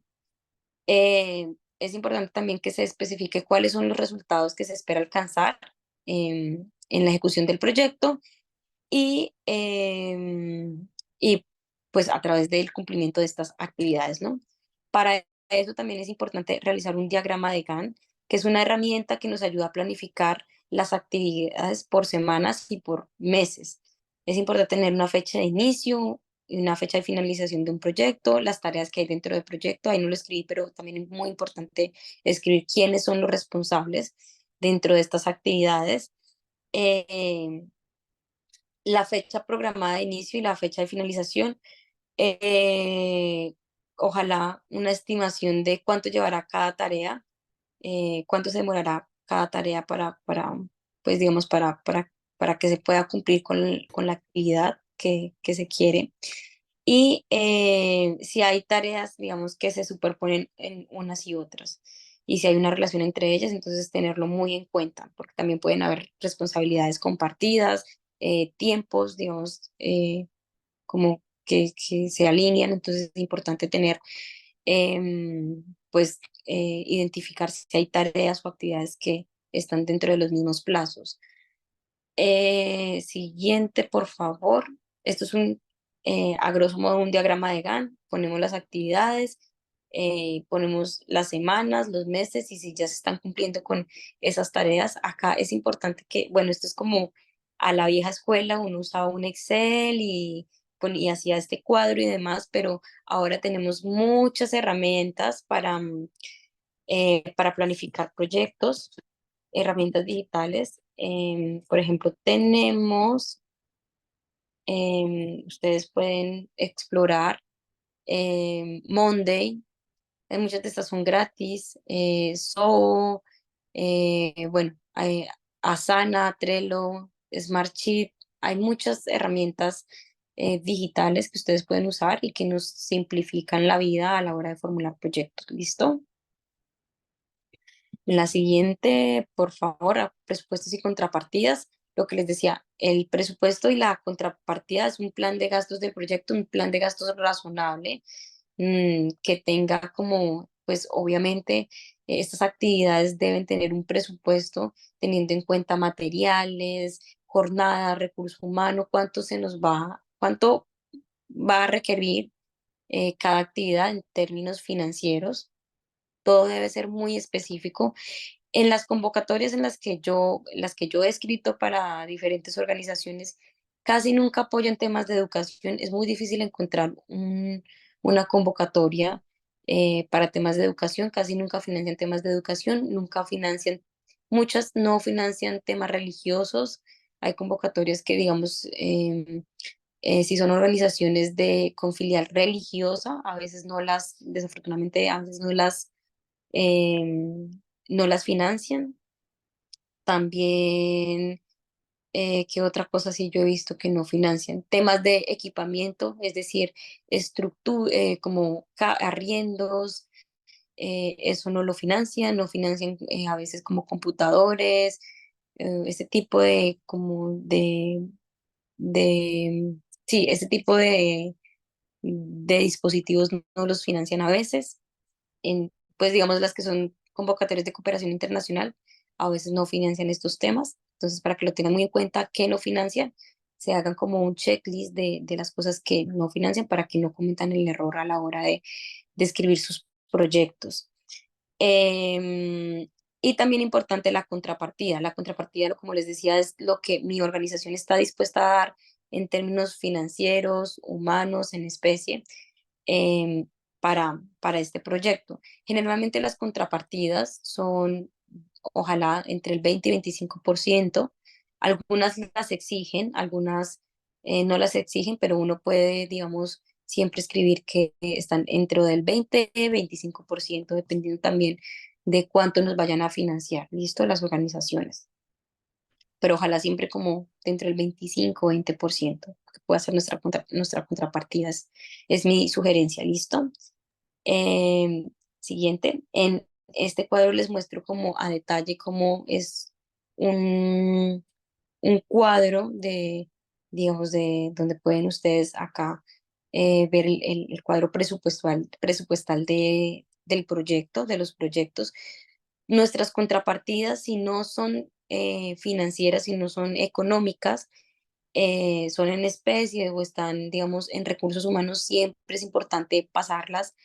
Es importante también que se especifique cuáles son los resultados que se espera alcanzar en la ejecución del proyecto y, y pues a través del cumplimiento de estas actividades, ¿no? Para eso también es importante realizar un diagrama de Gantt, que es una herramienta que nos ayuda a planificar las actividades por semanas y por meses. Es importante tener una fecha de inicio y una fecha de finalización de un proyecto, las tareas que hay dentro del proyecto, ahí no lo escribí, pero también es muy importante escribir quiénes son los responsables dentro de estas actividades. Eh, la fecha programada de inicio y la fecha de finalización. eh, Ojalá una estimación de cuánto llevará cada tarea, cuánto se demorará cada tarea pues digamos, para que se pueda cumplir con la actividad que se quiere. Y si hay tareas, digamos, que se superponen en unas y otras. Y si hay una relación entre ellas, entonces tenerlo muy en cuenta, porque también pueden haber responsabilidades compartidas, tiempos, digamos, como que se alinean, entonces es importante tener, pues, identificar si hay tareas o actividades que están dentro de los mismos plazos. Siguiente, por favor. Esto es a grosso modo, un diagrama de Gantt. Ponemos las actividades, ponemos las semanas, los meses y si ya se están cumpliendo con esas tareas. Acá es importante que, bueno, esto es como a la vieja escuela, uno usaba un Excel y hacía este cuadro y demás, pero ahora tenemos muchas herramientas para planificar proyectos, herramientas digitales. Por ejemplo, ustedes pueden explorar Monday, muchas de estas son gratis, Zoho, bueno, Asana, Trello, Smartsheet, hay muchas herramientas digitales que ustedes pueden usar y que nos simplifican la vida a la hora de formular proyectos. ¿Listo? En la siguiente, por favor, a presupuestos y contrapartidas. Lo que les decía, el presupuesto y la contrapartida es un plan de gastos del proyecto, un plan de gastos razonable, que tenga como, pues obviamente, estas actividades deben tener un presupuesto teniendo en cuenta materiales, jornada, recurso humano, cuánto va a requerir cada actividad en términos financieros. Todo debe ser muy específico. En las convocatorias las que yo he escrito para diferentes organizaciones, casi nunca apoyan temas de educación. Es muy difícil encontrar una convocatoria para temas de educación. Casi nunca financian temas de educación, muchas no financian temas religiosos. Hay convocatorias que, digamos, si son organizaciones con filial religiosa, a veces desafortunadamente, a veces no las financian. También, ¿qué otra cosa sí yo he visto que no financian? Temas de equipamiento, es decir, como arriendos, eso no lo financian, no financian a veces como computadores, ese tipo de, sí, ese tipo de dispositivos no los financian a veces. Pues digamos las que son convocatorias de cooperación internacional a veces no financian estos temas. Entonces, para que lo tengan muy en cuenta que no financian, se hagan como un checklist de las cosas que no financian para que no cometan el error a la hora de escribir sus proyectos. Y también importante la contrapartida. La contrapartida, como les decía, es lo que mi organización está dispuesta a dar en términos financieros, humanos, en especie, em, para este proyecto. Generalmente las contrapartidas son, ojalá, entre el 20 y 25%. Algunas las exigen, algunas no las exigen, pero uno puede, digamos, siempre escribir que están entre del 20 y 25%, dependiendo también de cuánto nos vayan a financiar, ¿listo? Las organizaciones. Pero ojalá siempre como dentro del 25 o 20%, que pueda ser nuestra contrapartida. Es mi sugerencia, ¿listo? Em, Siguiente, en este cuadro les muestro como a detalle cómo es un cuadro de, digamos, de donde pueden ustedes acá ver el cuadro presupuestal del proyecto, de los proyectos. Nuestras contrapartidas, si no son financieras, si no son económicas, son en especie o están, digamos, en recursos humanos, siempre es importante pasarlas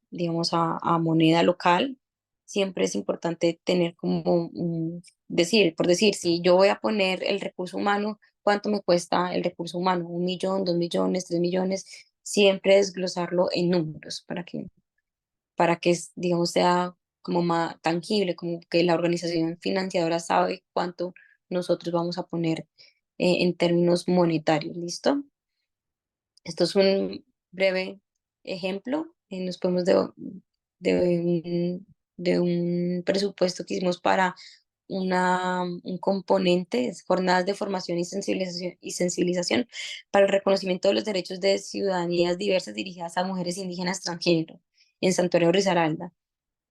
digamos, a moneda local. Siempre es importante tener como decir, por decir, si yo voy a poner el recurso humano, ¿cuánto me cuesta el recurso humano? 1 millón, 2 millones, 3 millones, siempre desglosarlo en números para que digamos, sea como más tangible, como que la organización financiadora sabe cuánto nosotros vamos a poner en términos monetarios, ¿listo? Esto es un breve ejemplo. Nos podemos de un presupuesto que hicimos para un componente, es jornadas de formación y sensibilización para el reconocimiento de los derechos de ciudadanías diversas dirigidas a mujeres indígenas transgénero en Santuario Risaralda.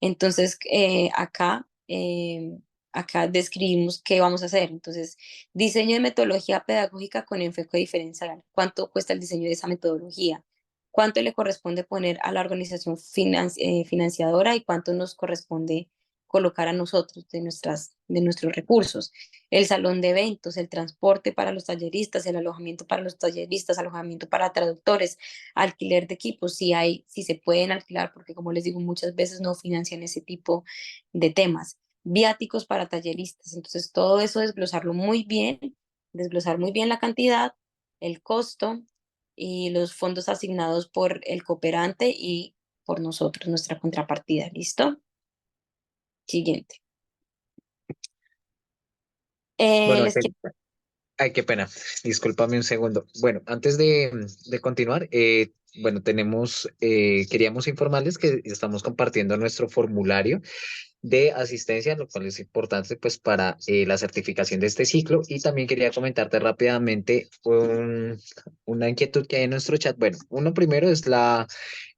Entonces, acá describimos qué vamos a hacer. Entonces, diseño de metodología pedagógica con enfoque diferencial. ¿Cuánto cuesta el diseño de esa metodología? ¿Cuánto le corresponde poner a la organización financiadora y cuánto nos corresponde colocar a nosotros de nuestros recursos? El salón de eventos, el transporte para los talleristas, el alojamiento para los talleristas, alojamiento para traductores, alquiler de equipos, si se pueden alquilar, porque como les digo, muchas veces no financian ese tipo de temas. Viáticos para talleristas. Entonces, todo eso desglosarlo muy bien, desglosar muy bien la cantidad, el costo y los fondos asignados por el cooperante y por nosotros, nuestra contrapartida. ¿Listo? Siguiente. Bueno, Les quiero ay, qué pena. Discúlpame un segundo. Bueno, antes de continuar, bueno, queríamos informarles que estamos compartiendo nuestro formulario de asistencia, lo cual es importante pues para la certificación de este ciclo. Y también quería comentarte rápidamente una inquietud que hay en nuestro chat. Bueno, uno primero es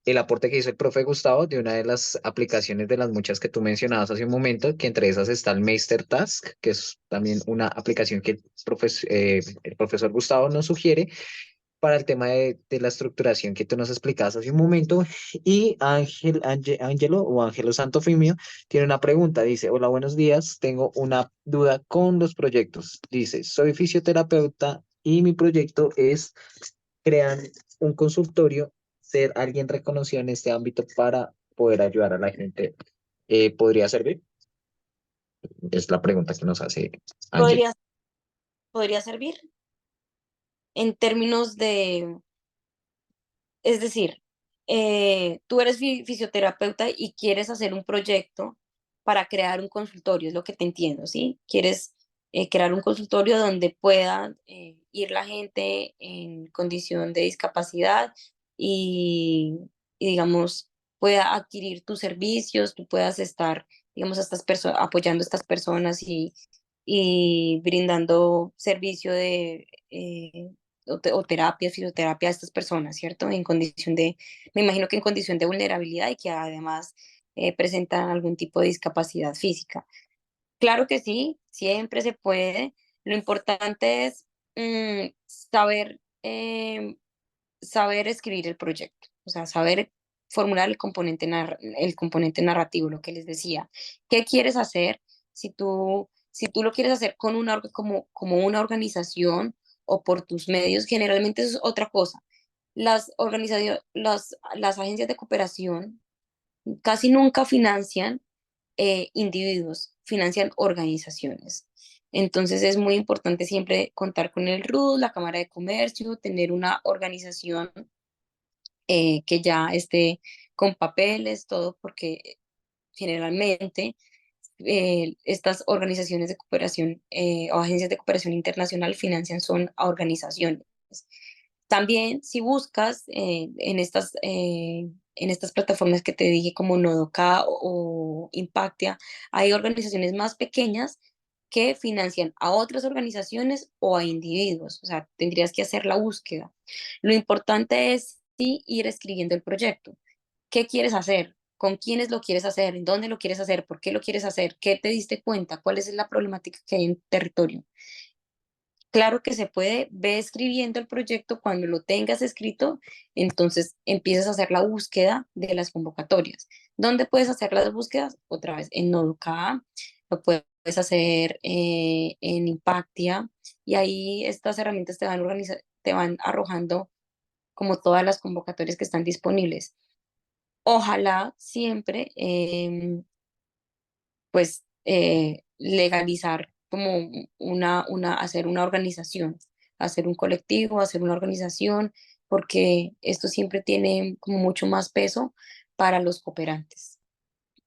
el aporte que hizo el profe Gustavo de una de las aplicaciones de las muchas que tú mencionabas hace un momento, que entre esas está el Meister Task, que es también una aplicación que el profesor Gustavo nos sugiere para el tema de la estructuración que tú nos explicabas hace un momento. Y Ángelo Santofimio tiene una pregunta. Dice: hola, buenos días. Tengo una duda con los proyectos. Dice: soy fisioterapeuta y mi proyecto es crear un consultorio, ser alguien reconocido en este ámbito para poder ayudar a la gente. ¿Podría servir? Es la pregunta que nos hace Ángel. podría servir en términos es decir, tú eres fisioterapeuta y quieres hacer un proyecto para crear un consultorio, es lo que te entiendo, ¿sí? Quieres crear un consultorio donde pueda ir la gente en condición de discapacidad y digamos, pueda adquirir tus servicios, tú puedas estar, digamos, apoyando a estas personas y brindando servicio de o terapia, fisioterapia a estas personas, ¿cierto? Me imagino que en condición de vulnerabilidad y que además presentan algún tipo de discapacidad física. Claro que sí, siempre se puede. Lo importante es saber escribir el proyecto, o sea, saber formular el componente narrativo, lo que les decía. ¿Qué quieres hacer? Si tú lo quieres hacer con como una organización o por tus medios, generalmente eso es otra cosa. Las agencias de cooperación casi nunca financian individuos, financian organizaciones. Entonces es muy importante siempre contar con el RUD, la Cámara de Comercio, tener una organización que ya esté con papeles, todo, porque generalmente estas organizaciones de cooperación o agencias de cooperación internacional financian son a organizaciones. También si buscas en estas plataformas que te dije como Nodoka o Impactia, hay organizaciones más pequeñas que financian a otras organizaciones o a individuos. O sea, tendrías que hacer la búsqueda. Lo importante es sí ir escribiendo el proyecto. ¿Qué quieres hacer? ¿Con quiénes lo quieres hacer? ¿En dónde lo quieres hacer? ¿Por qué lo quieres hacer? ¿Qué te diste cuenta? ¿Cuál es la problemática que hay en territorio? Claro que se puede, ve escribiendo el proyecto, cuando lo tengas escrito, entonces empiezas a hacer la búsqueda de las convocatorias. ¿Dónde puedes hacer las búsquedas? Otra vez, en Nodoka, lo puedes hacer en Impactia, y ahí estas herramientas te van arrojando como todas las convocatorias que están disponibles. Ojalá siempre, pues, legalizar como hacer una organización, hacer un colectivo, hacer una organización, porque esto siempre tiene como mucho más peso para los cooperantes.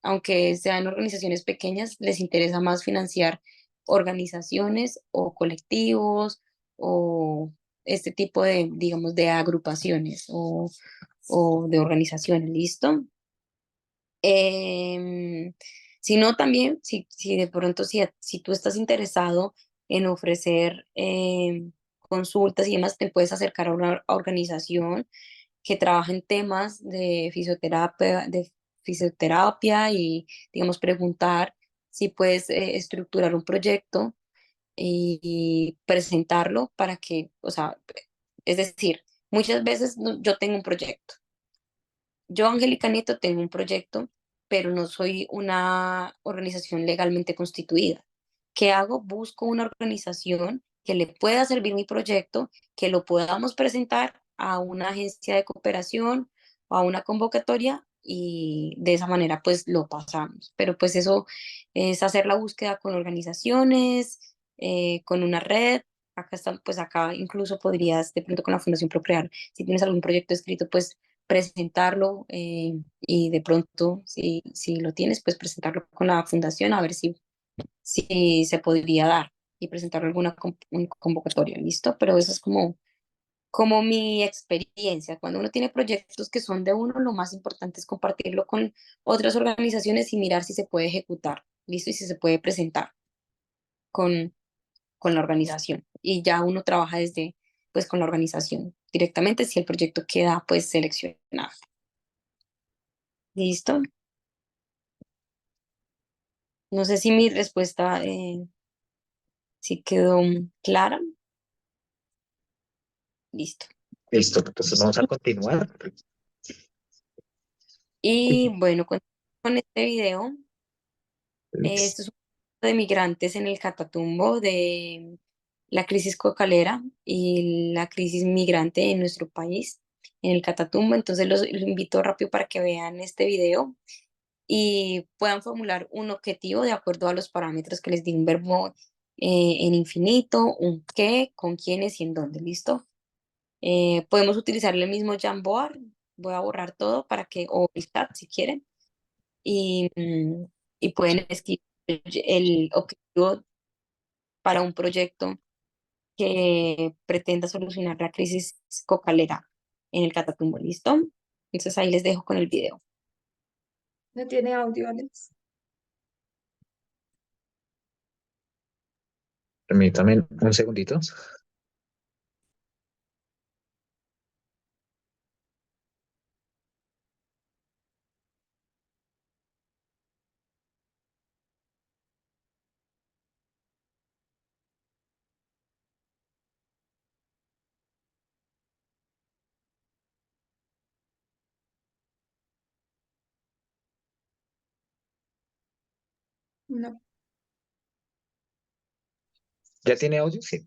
Aunque sean organizaciones pequeñas, les interesa más financiar organizaciones o colectivos o este tipo de, digamos, de agrupaciones o de organizaciones, ¿listo? Em, si no, también, si de pronto, si tú estás interesado en ofrecer consultas y demás, te puedes acercar a una organización que trabaja en temas de fisioterapia y, digamos, preguntar si puedes estructurar un proyecto y presentarlo para que, o sea, es decir, muchas veces yo tengo un proyecto. Yo, Angélica Nieto, tengo un proyecto, pero no soy una organización legalmente constituida. ¿Qué hago? Busco una organización que le pueda servir mi proyecto, que lo podamos presentar a una agencia de cooperación o a una convocatoria y de esa manera pues lo pasamos. Pero pues eso es hacer la búsqueda con organizaciones, con una red. Acá está, pues acá incluso podrías de pronto con la Fundación Procrear, si tienes algún proyecto escrito, pues presentarlo y de pronto, si lo tienes, pues presentarlo con la fundación a ver si se podría dar y presentarlo alguna convocatoria, ¿listo? Pero eso es como mi experiencia. Cuando uno tiene proyectos que son de uno, lo más importante es compartirlo con otras organizaciones y mirar si se puede ejecutar, ¿listo? Y si se puede presentar con, con la organización. Y ya uno trabaja pues, con la organización directamente si el proyecto queda, pues, seleccionado. ¿Listo? No sé si mi respuesta sí quedó clara. Listo. Listo, entonces vamos a continuar. Y bueno, con este video, esto es un video de migrantes en el Catatumbo, de la crisis cocalera y la crisis migrante en nuestro país, en el Catatumbo. Entonces los invito rápido para que vean este video y puedan formular un objetivo de acuerdo a los parámetros que les di, un verbo en infinito, un qué, con quiénes y en dónde. ¿Listo? Podemos utilizar el mismo Jamboard. Voy a borrar todo para que, o el chat si quieren, y pueden escribir el objetivo para un proyecto que pretenda solucionar la crisis cocalera en el Catatumbo. ¿Listo? Entonces ahí les dejo con el video. ¿No tiene audio, Alex? Permítame un segundito. No, ¿Ya tiene audio? Sí.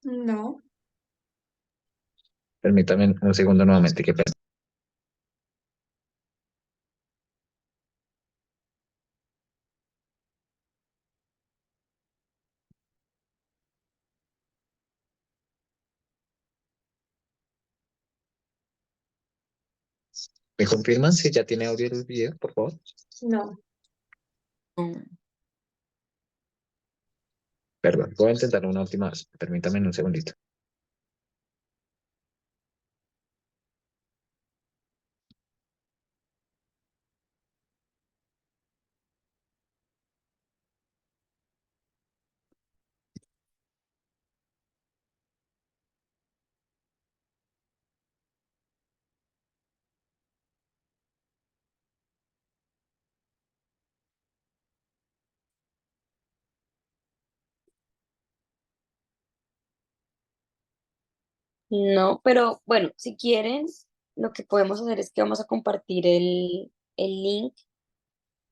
no. Permítame un segundo nuevamente. Que ¿Me confirman si ya tiene audio el video, por favor? No. Perdón, voy a intentar una última vez. Permítame un segundito. No, pero bueno, si quieren, lo que podemos hacer es que vamos a compartir el link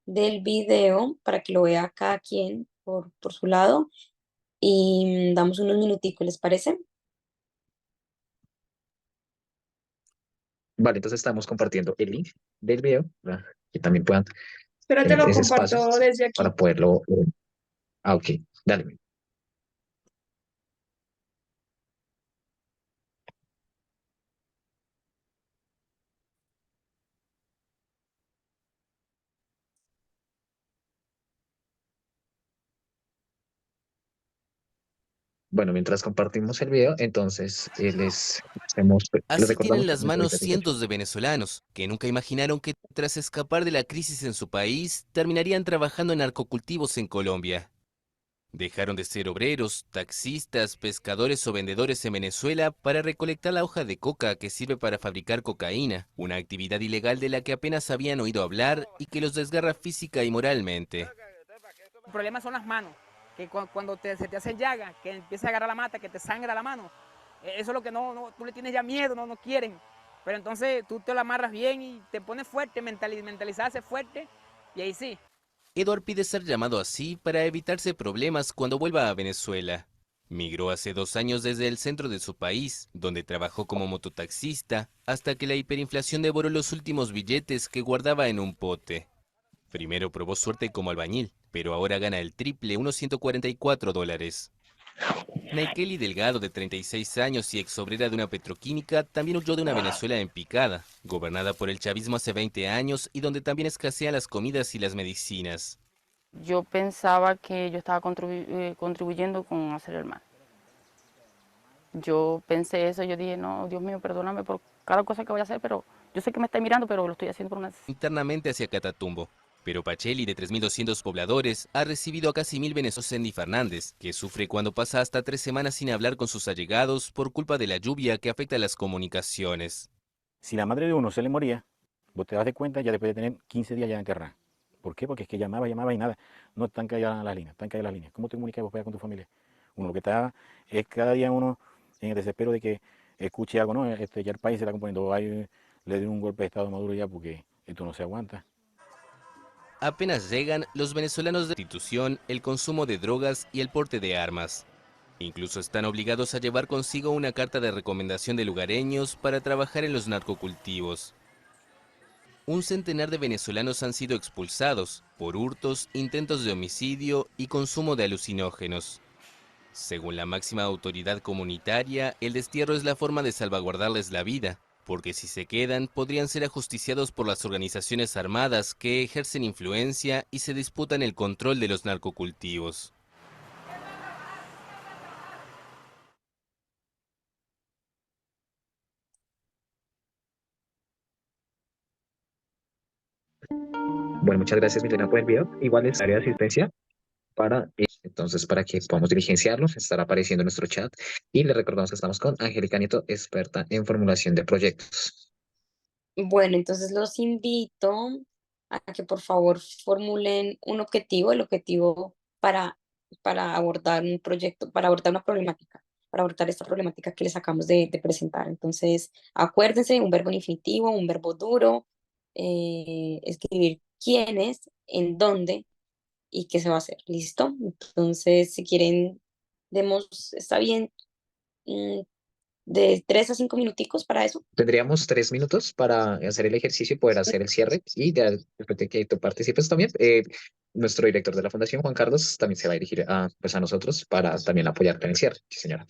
del video para que lo vea cada quien por su lado y damos unos minuticos, ¿les parece? Vale, entonces estamos compartiendo el link del video para que también puedan Espérate, tener lo ese espacio comparto desde aquí. para poderlo. Ok, dale. Bueno, mientras compartimos el video, entonces les Así recordamos tienen que las es nuestra manos organización. cientos de venezolanos que nunca imaginaron que tras escapar de la crisis en su país terminarían trabajando en narcocultivos en Colombia. Dejaron de ser obreros, taxistas, pescadores o vendedores en Venezuela para recolectar la hoja de coca que sirve para fabricar cocaína, una actividad ilegal de la que apenas habían oído hablar y que los desgarra física y moralmente. El problema son las manos, que cuando se te hace llaga, que empieza a agarrar la mata, que te sangra la mano, eso es lo que tú le tienes ya miedo, no quieren. Pero entonces tú te lo amarras bien y te pones fuerte, mentalizarse fuerte, y ahí sí. Edward pide ser llamado así para evitarse problemas cuando vuelva a Venezuela. Migró hace 2 años desde el centro de su país, donde trabajó como mototaxista, hasta que la hiperinflación devoró los últimos billetes que guardaba en un pote. Primero probó suerte como albañil, pero ahora gana el triple, unos $144. Naikeli Delgado, de 36 años y exobrera de una petroquímica, también huyó de una Venezuela en picada, gobernada por el chavismo hace 20 años y donde también escasean las comidas y las medicinas. Yo pensaba que yo estaba contribuyendo con hacer el mal. Yo pensé eso, yo dije, no, Dios mío, perdóname por cada cosa que voy a hacer, pero yo sé que me está mirando, pero lo estoy haciendo por una... Internamente hacia Catatumbo. Pero Pacheli, de 3.200 pobladores, ha recibido a casi 1.000 venezolanos. Sandy Fernández, que sufre cuando pasa hasta 3 semanas sin hablar con sus allegados por culpa de la lluvia que afecta las comunicaciones. Si la madre de uno se le moría, vos te das de cuenta ya después de tener 15 días ya enterrada. ¿Por qué? Porque es que llamaba y nada. No están calladas las líneas, están calladas las líneas. ¿Cómo te comunicas vos con tu familia? Uno lo que está es cada día uno en el desespero de que escuche algo, ¿no? Ya el país se está componiendo, le dio un golpe de estado a Maduro ya porque esto no se aguanta. Apenas llegan, los venezolanos de prostitución, el consumo de drogas y el porte de armas. Incluso están obligados a llevar consigo una carta de recomendación de lugareños para trabajar en los narcocultivos. Un centenar de venezolanos han sido expulsados por hurtos, intentos de homicidio y consumo de alucinógenos. Según la máxima autoridad comunitaria, el destierro es la forma de salvaguardarles la vida, porque si se quedan podrían ser ajusticiados por las organizaciones armadas que ejercen influencia y se disputan el control de los narcocultivos. Bueno, muchas gracias, Milena, por el video. Igual es área de asistencia entonces, para que podamos diligenciarlos, estará apareciendo en nuestro chat. Y le recordamos que estamos con Angélica Nieto, experta en formulación de proyectos. Bueno, entonces los invito a que por favor formulen un objetivo, el objetivo para abordar un proyecto, para abordar una problemática, para abordar esta problemática que les acabamos de presentar. Entonces, acuérdense, un verbo infinitivo, un verbo duro, escribir quiénes, en dónde y qué se va a hacer. ¿Listo? Entonces, si quieren, está bien, mm, de 3 a 5 minuticos para eso. Tendríamos 3 minutos para hacer el ejercicio y poder hacer el cierre. Y ya después de que tú participes también, nuestro director de la Fundación, Juan Carlos, también se va a dirigir a, pues a nosotros para también apoyarte en el cierre. Sí, señora.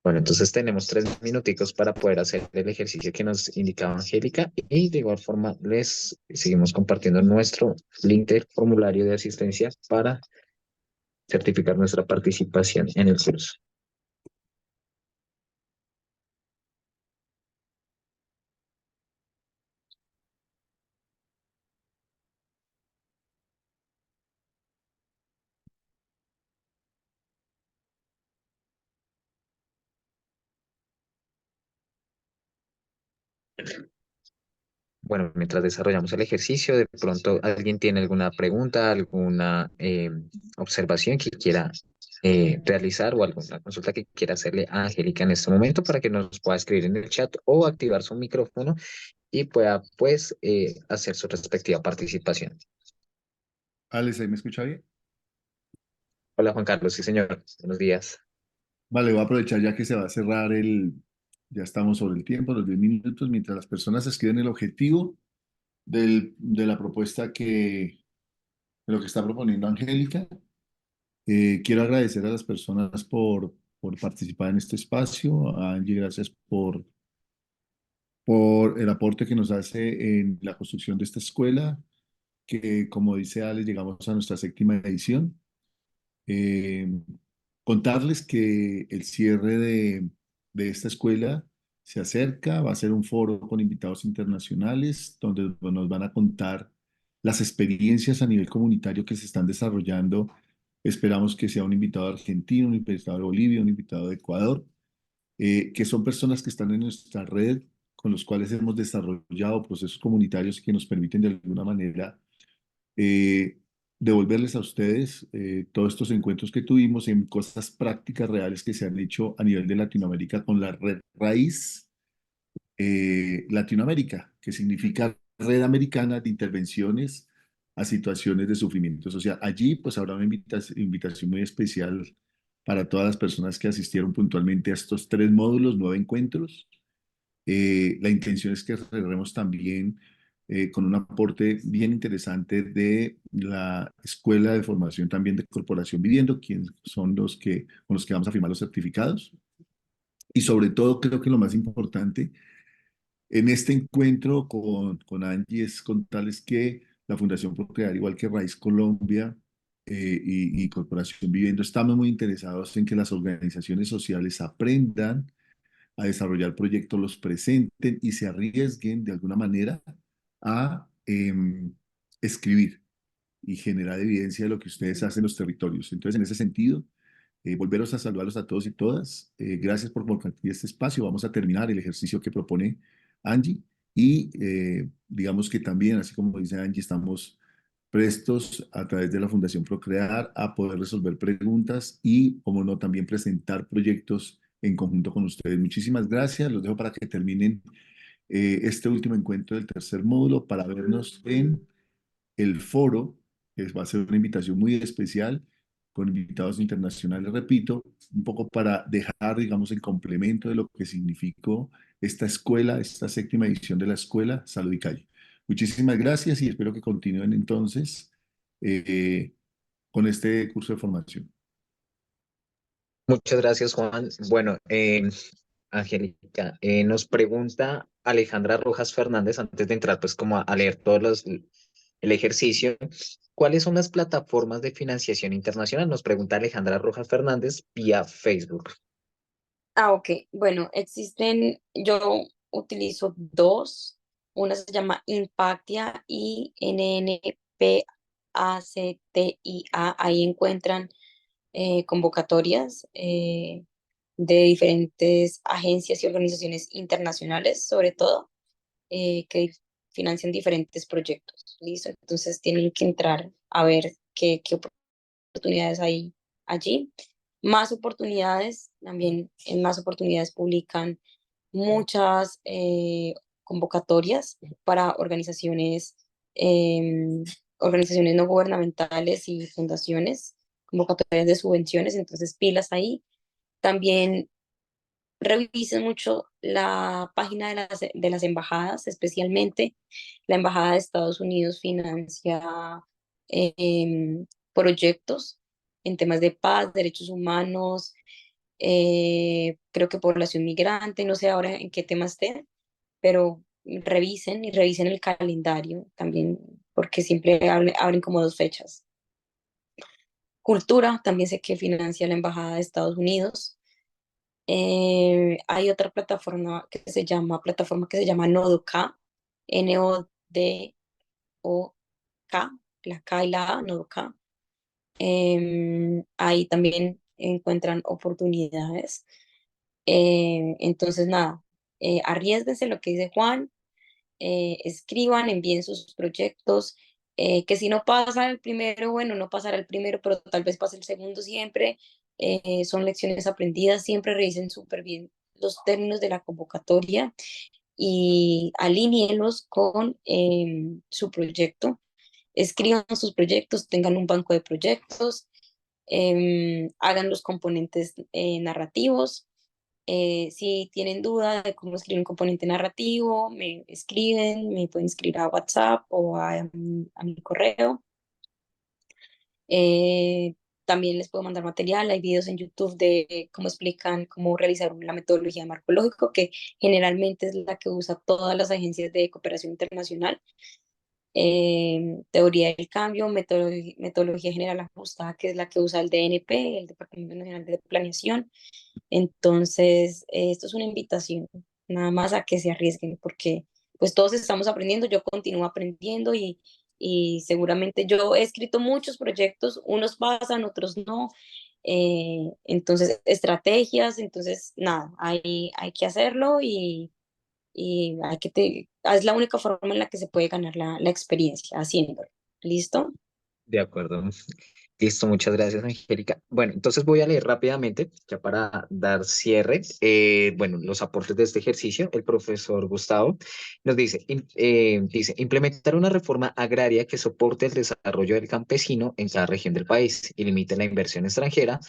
Bueno, entonces tenemos 3 minuticos para poder hacer el ejercicio que nos indicaba Angélica y de igual forma les seguimos compartiendo nuestro link del formulario de asistencia para certificar nuestra participación en el curso. Bueno, mientras desarrollamos el ejercicio, de pronto alguien tiene alguna pregunta, alguna observación que quiera realizar o alguna consulta que quiera hacerle a Angélica en este momento para que nos pueda escribir en el chat o activar su micrófono y pueda pues hacer su respectiva participación. Alex, ¿ahí me escucha bien? Hola Juan Carlos, sí señor, buenos días. Vale, voy a aprovechar ya que se va a cerrar ya estamos sobre el tiempo, los 10 minutos, mientras las personas escriben el objetivo de la propuesta de lo que está proponiendo Angélica. Quiero agradecer a las personas por participar en este espacio. A Angie, gracias por el aporte que nos hace en la construcción de esta escuela, que como dice Ale, llegamos a nuestra 7ª edición. Eh, Contarles que el cierre de esta escuela se acerca, va a ser un foro con invitados internacionales donde nos van a contar las experiencias a nivel comunitario que se están desarrollando. Esperamos que sea un invitado argentino, un invitado de Bolivia, un invitado de Ecuador, que son personas que están en nuestra red, con los cuales hemos desarrollado procesos comunitarios que nos permiten de alguna manera eh, devolverles a ustedes todos estos encuentros que tuvimos en cosas prácticas reales que se han hecho a nivel de Latinoamérica con la red Raíz Latinoamérica, que significa Red Americana de Intervenciones a Situaciones de Sufrimiento Social. Allí pues habrá una invitación muy especial para todas las personas que asistieron puntualmente a estos 3 módulos, 9 encuentros. La intención es que cerremos también con un aporte bien interesante de la Escuela de Formación también de Corporación Viviendo, quienes son con los que vamos a firmar los certificados. Y sobre todo, creo que lo más importante en este encuentro con Angie es contarles que la Fundación Procrear, igual que Raíz Colombia y Corporación Viviendo, estamos muy interesados en que las organizaciones sociales aprendan a desarrollar proyectos, los presenten y se arriesguen de alguna manera a escribir y generar evidencia de lo que ustedes hacen en los territorios. Entonces, en ese sentido, volveros a saludarlos a todos y todas. Gracias por compartir este espacio. Vamos a terminar el ejercicio que propone Angie y digamos que también, así como dice Angie, estamos prestos a través de la Fundación Procrear a poder resolver preguntas y, como no, también presentar proyectos en conjunto con ustedes. Muchísimas gracias. Los dejo para que terminen este último encuentro del 3.er módulo para vernos en el foro, que va a ser una invitación muy especial con invitados internacionales, repito, un poco para dejar, digamos, el complemento de lo que significó esta escuela, esta 7ª edición de la Escuela Salud y Calle. Muchísimas gracias y espero que continúen entonces con este curso de formación. Muchas gracias, Juan. Bueno, Angélica, nos pregunta Alejandra Rojas Fernández, antes de entrar pues como a leer el ejercicio, ¿cuáles son las plataformas de financiación internacional? Nos pregunta Alejandra Rojas Fernández vía Facebook. Ok, bueno, yo utilizo dos, una se llama Impactia y NNPACTIA, ahí encuentran convocatorias de diferentes agencias y organizaciones internacionales, sobre todo, que financian diferentes proyectos. ¿Listo? Entonces tienen que entrar a ver qué oportunidades hay allí. Más oportunidades, también en más oportunidades publican muchas convocatorias para organizaciones no gubernamentales y fundaciones, convocatorias de subvenciones, entonces pilas ahí. También revisen mucho la página de las embajadas, especialmente la Embajada de Estados Unidos financia proyectos en temas de paz, derechos humanos, creo que población migrante, no sé ahora en qué tema estén, pero revisen y revisen el calendario también, porque siempre abren como 2 fechas. Cultura, también sé que financia la Embajada de Estados Unidos. Hay otra plataforma que se llama Nodoka, Nodoka, la K y la A, Nodoka. Ahí también encuentran oportunidades. Entonces, nada, arriésguense lo que dice Juan, escriban, envíen sus proyectos, que si no pasa el primero, bueno, no pasará el primero, pero tal vez pase el segundo siempre. Son lecciones aprendidas, siempre revisen súper bien los términos de la convocatoria y alíñenlos con su proyecto. Escriban sus proyectos, tengan un banco de proyectos, hagan los componentes narrativos. Si tienen duda de cómo escribir un componente narrativo, me escriben, me pueden escribir a WhatsApp o a mi correo. Eh, También les puedo mandar material, hay videos en YouTube de cómo explican cómo realizar la metodología de marco lógico, que generalmente es la que usa todas las agencias de cooperación internacional. Teoría del cambio, metodología general ajustada, que es la que usa el DNP, el Departamento Nacional de Planeación. Entonces, esto es una invitación, nada más a que se arriesguen, porque pues todos estamos aprendiendo, yo continúo aprendiendo y seguramente yo he escrito muchos proyectos, unos pasan, otros no. Entonces, estrategias, entonces, nada, hay que hacerlo y es la única forma en la que se puede ganar la experiencia, haciéndolo. ¿Listo? De acuerdo. Listo, muchas gracias, Angélica. Bueno, entonces voy a leer rápidamente, ya para dar cierre, bueno, los aportes de este ejercicio. El profesor Gustavo nos dice, implementar una reforma agraria que soporte el desarrollo del campesino en cada región del país y limite la inversión extranjera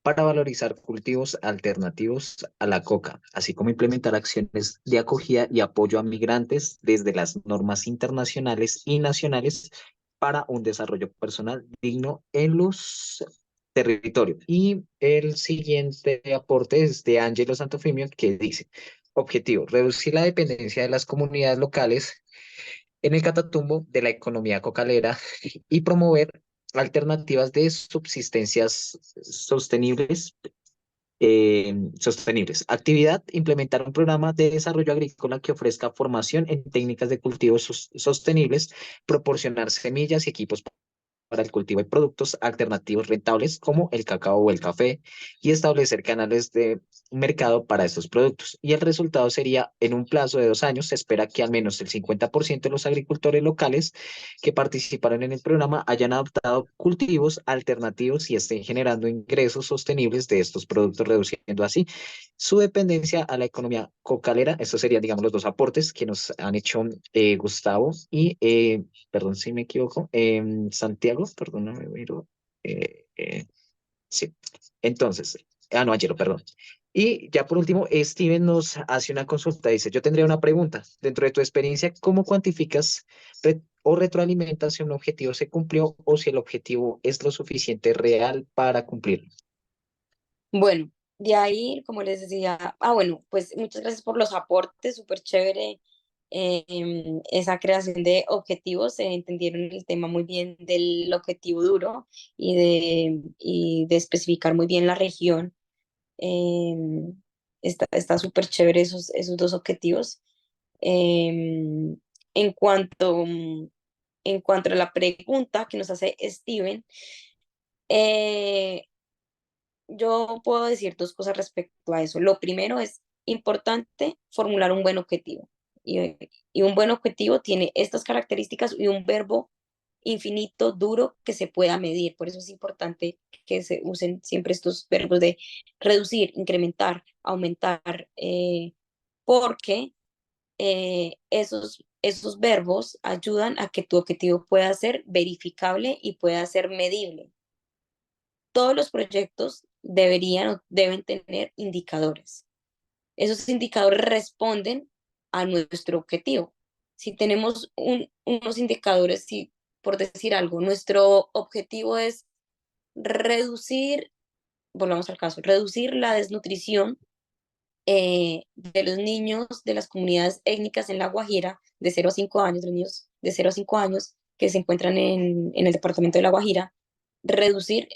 para valorizar cultivos alternativos a la coca, así como implementar acciones de acogida y apoyo a migrantes desde las normas internacionales y nacionales para un desarrollo personal digno en los territorios. Y el siguiente aporte es de Ángelo Santofimio, que dice, objetivo, reducir la dependencia de las comunidades locales en el Catatumbo de la economía cocalera y promover alternativas de subsistencias sostenibles. Actividad, implementar un programa de desarrollo agrícola que ofrezca formación en técnicas de cultivos sostenibles, proporcionar semillas y equipos para el cultivo de productos alternativos rentables como el cacao o el café y establecer canales de mercado para estos productos. Y el resultado sería, en un plazo de 2 años, se espera que al menos el 50% de los agricultores locales que participaron en el programa hayan adoptado cultivos alternativos y estén generando ingresos sostenibles de estos productos, reduciendo así su dependencia a la economía cocalera. Estos serían, digamos, los dos aportes que nos han hecho Gustavo y perdón si me equivoco, Santiago, perdóname, pero, sí. Entonces, no, Angelo, perdón. Y ya por último, Steven nos hace una consulta, dice, yo tendría una pregunta, dentro de tu experiencia, ¿cómo cuantificas o retroalimentas si un objetivo se cumplió o si el objetivo es lo suficiente real para cumplirlo? Bueno, de ahí, como les decía, bueno, pues muchas gracias por los aportes, súper chévere esa creación de objetivos, se entendieron el tema muy bien del objetivo duro y de especificar muy bien la región. Está súper chévere esos 2 objetivos. Em, en cuanto, en cuanto a la pregunta que nos hace Steven, eh, yo puedo decir 2 cosas respecto a eso. Lo primero es importante formular un buen objetivo. Y un buen objetivo tiene estas características y un verbo infinito, duro, que se pueda medir. Por eso es importante que se usen siempre estos verbos de reducir, incrementar, aumentar, porque esos verbos ayudan a que tu objetivo pueda ser verificable y pueda ser medible. Todos los proyectos deben tener indicadores. Esos indicadores responden a nuestro objetivo. Si tenemos unos indicadores, si por decir algo, nuestro objetivo es reducir, volvamos al caso, reducir la desnutrición de los niños de las comunidades étnicas en La Guajira de 0 a 5 años, de los niños de 0 a 5 años que se encuentran en el departamento de La Guajira, reducir,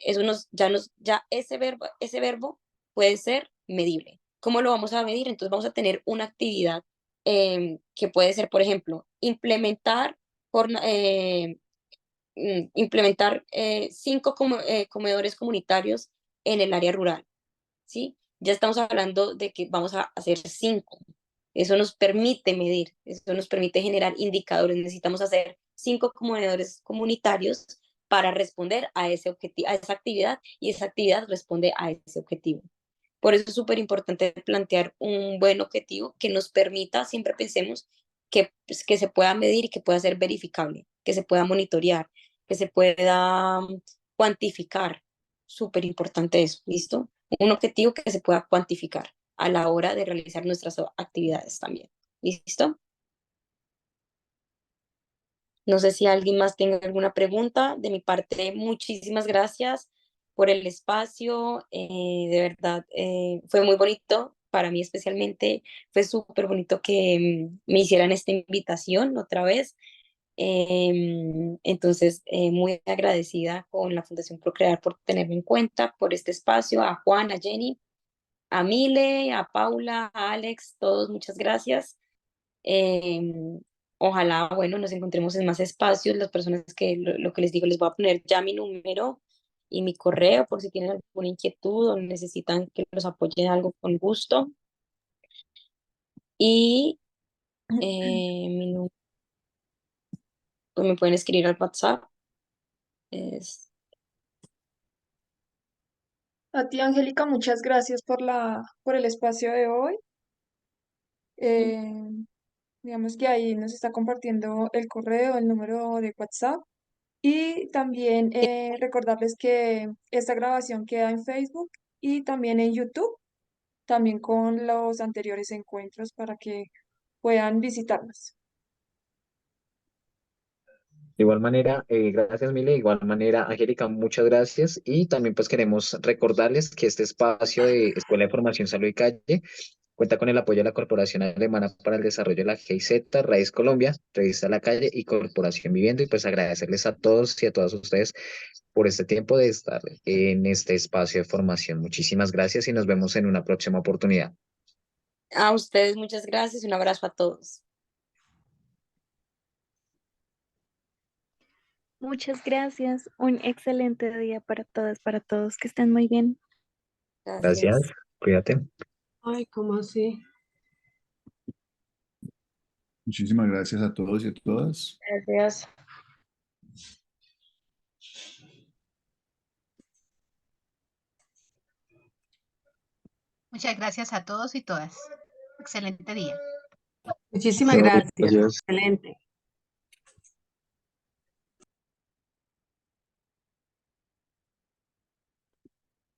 ya ese verbo puede ser medible. ¿Cómo lo vamos a medir? Entonces vamos a tener una actividad que puede ser, por ejemplo, implementar 5 comedores comunitarios en el área rural, ¿sí? Ya estamos hablando de que vamos a hacer 5. Eso nos permite medir, eso nos permite generar indicadores. Necesitamos hacer 5 comedores comunitarios para responder a ese objetivo, a esa actividad, y esa actividad responde a ese objetivo. Por eso es súper importante plantear un buen objetivo que nos permita, siempre pensemos que se pueda medir y que pueda ser verificable, que se pueda monitorear, que se pueda cuantificar. Súper importante eso, ¿listo? Un objetivo que se pueda cuantificar a la hora de realizar nuestras actividades también. ¿Listo? No sé si alguien más tenga alguna pregunta. De mi parte, muchísimas gracias por el espacio. De verdad, fue muy bonito. Para mí especialmente fue súper bonito que me hicieran esta invitación otra vez. Entonces, muy agradecida con la Fundación Procrear por tenerme en cuenta, por este espacio, a Juan, a Jenny, a Mile, a Paula, a Alex, todos muchas gracias. Ojalá, bueno, nos encontremos en más espacios. Las personas que lo que les digo, les voy a poner ya mi número y mi correo por si tienen alguna inquietud o necesitan que los apoyen en algo con gusto. Y mi número, pues me pueden escribir al WhatsApp. A ti, Angélica, muchas gracias por el espacio de hoy. Digamos que ahí nos está compartiendo el correo, el número de WhatsApp. Y también recordarles que esta grabación queda en Facebook y también en YouTube, también con los anteriores encuentros para que puedan visitarnos. De igual manera, gracias Mile, de igual manera Angélica, muchas gracias y también pues queremos recordarles que este espacio de Escuela de Formación Salud y Calle cuenta con el apoyo de la Corporación Alemana para el Desarrollo de la GIZ, Raíz Colombia, Revista La Calle y Corporación Viviendo, y pues agradecerles a todos y a todas ustedes por este tiempo de estar en este espacio de formación. Muchísimas gracias y nos vemos en una próxima oportunidad. A ustedes muchas gracias, un abrazo a todos. Muchas gracias. Un excelente día para todas, para todos. Que estén muy bien. Gracias, cuídate. Ay, ¿cómo así? Muchísimas gracias a todos y a todas. Gracias. Muchas gracias a todos y todas. Excelente día. Muchísimas Chao, gracias. adiós. Excelente.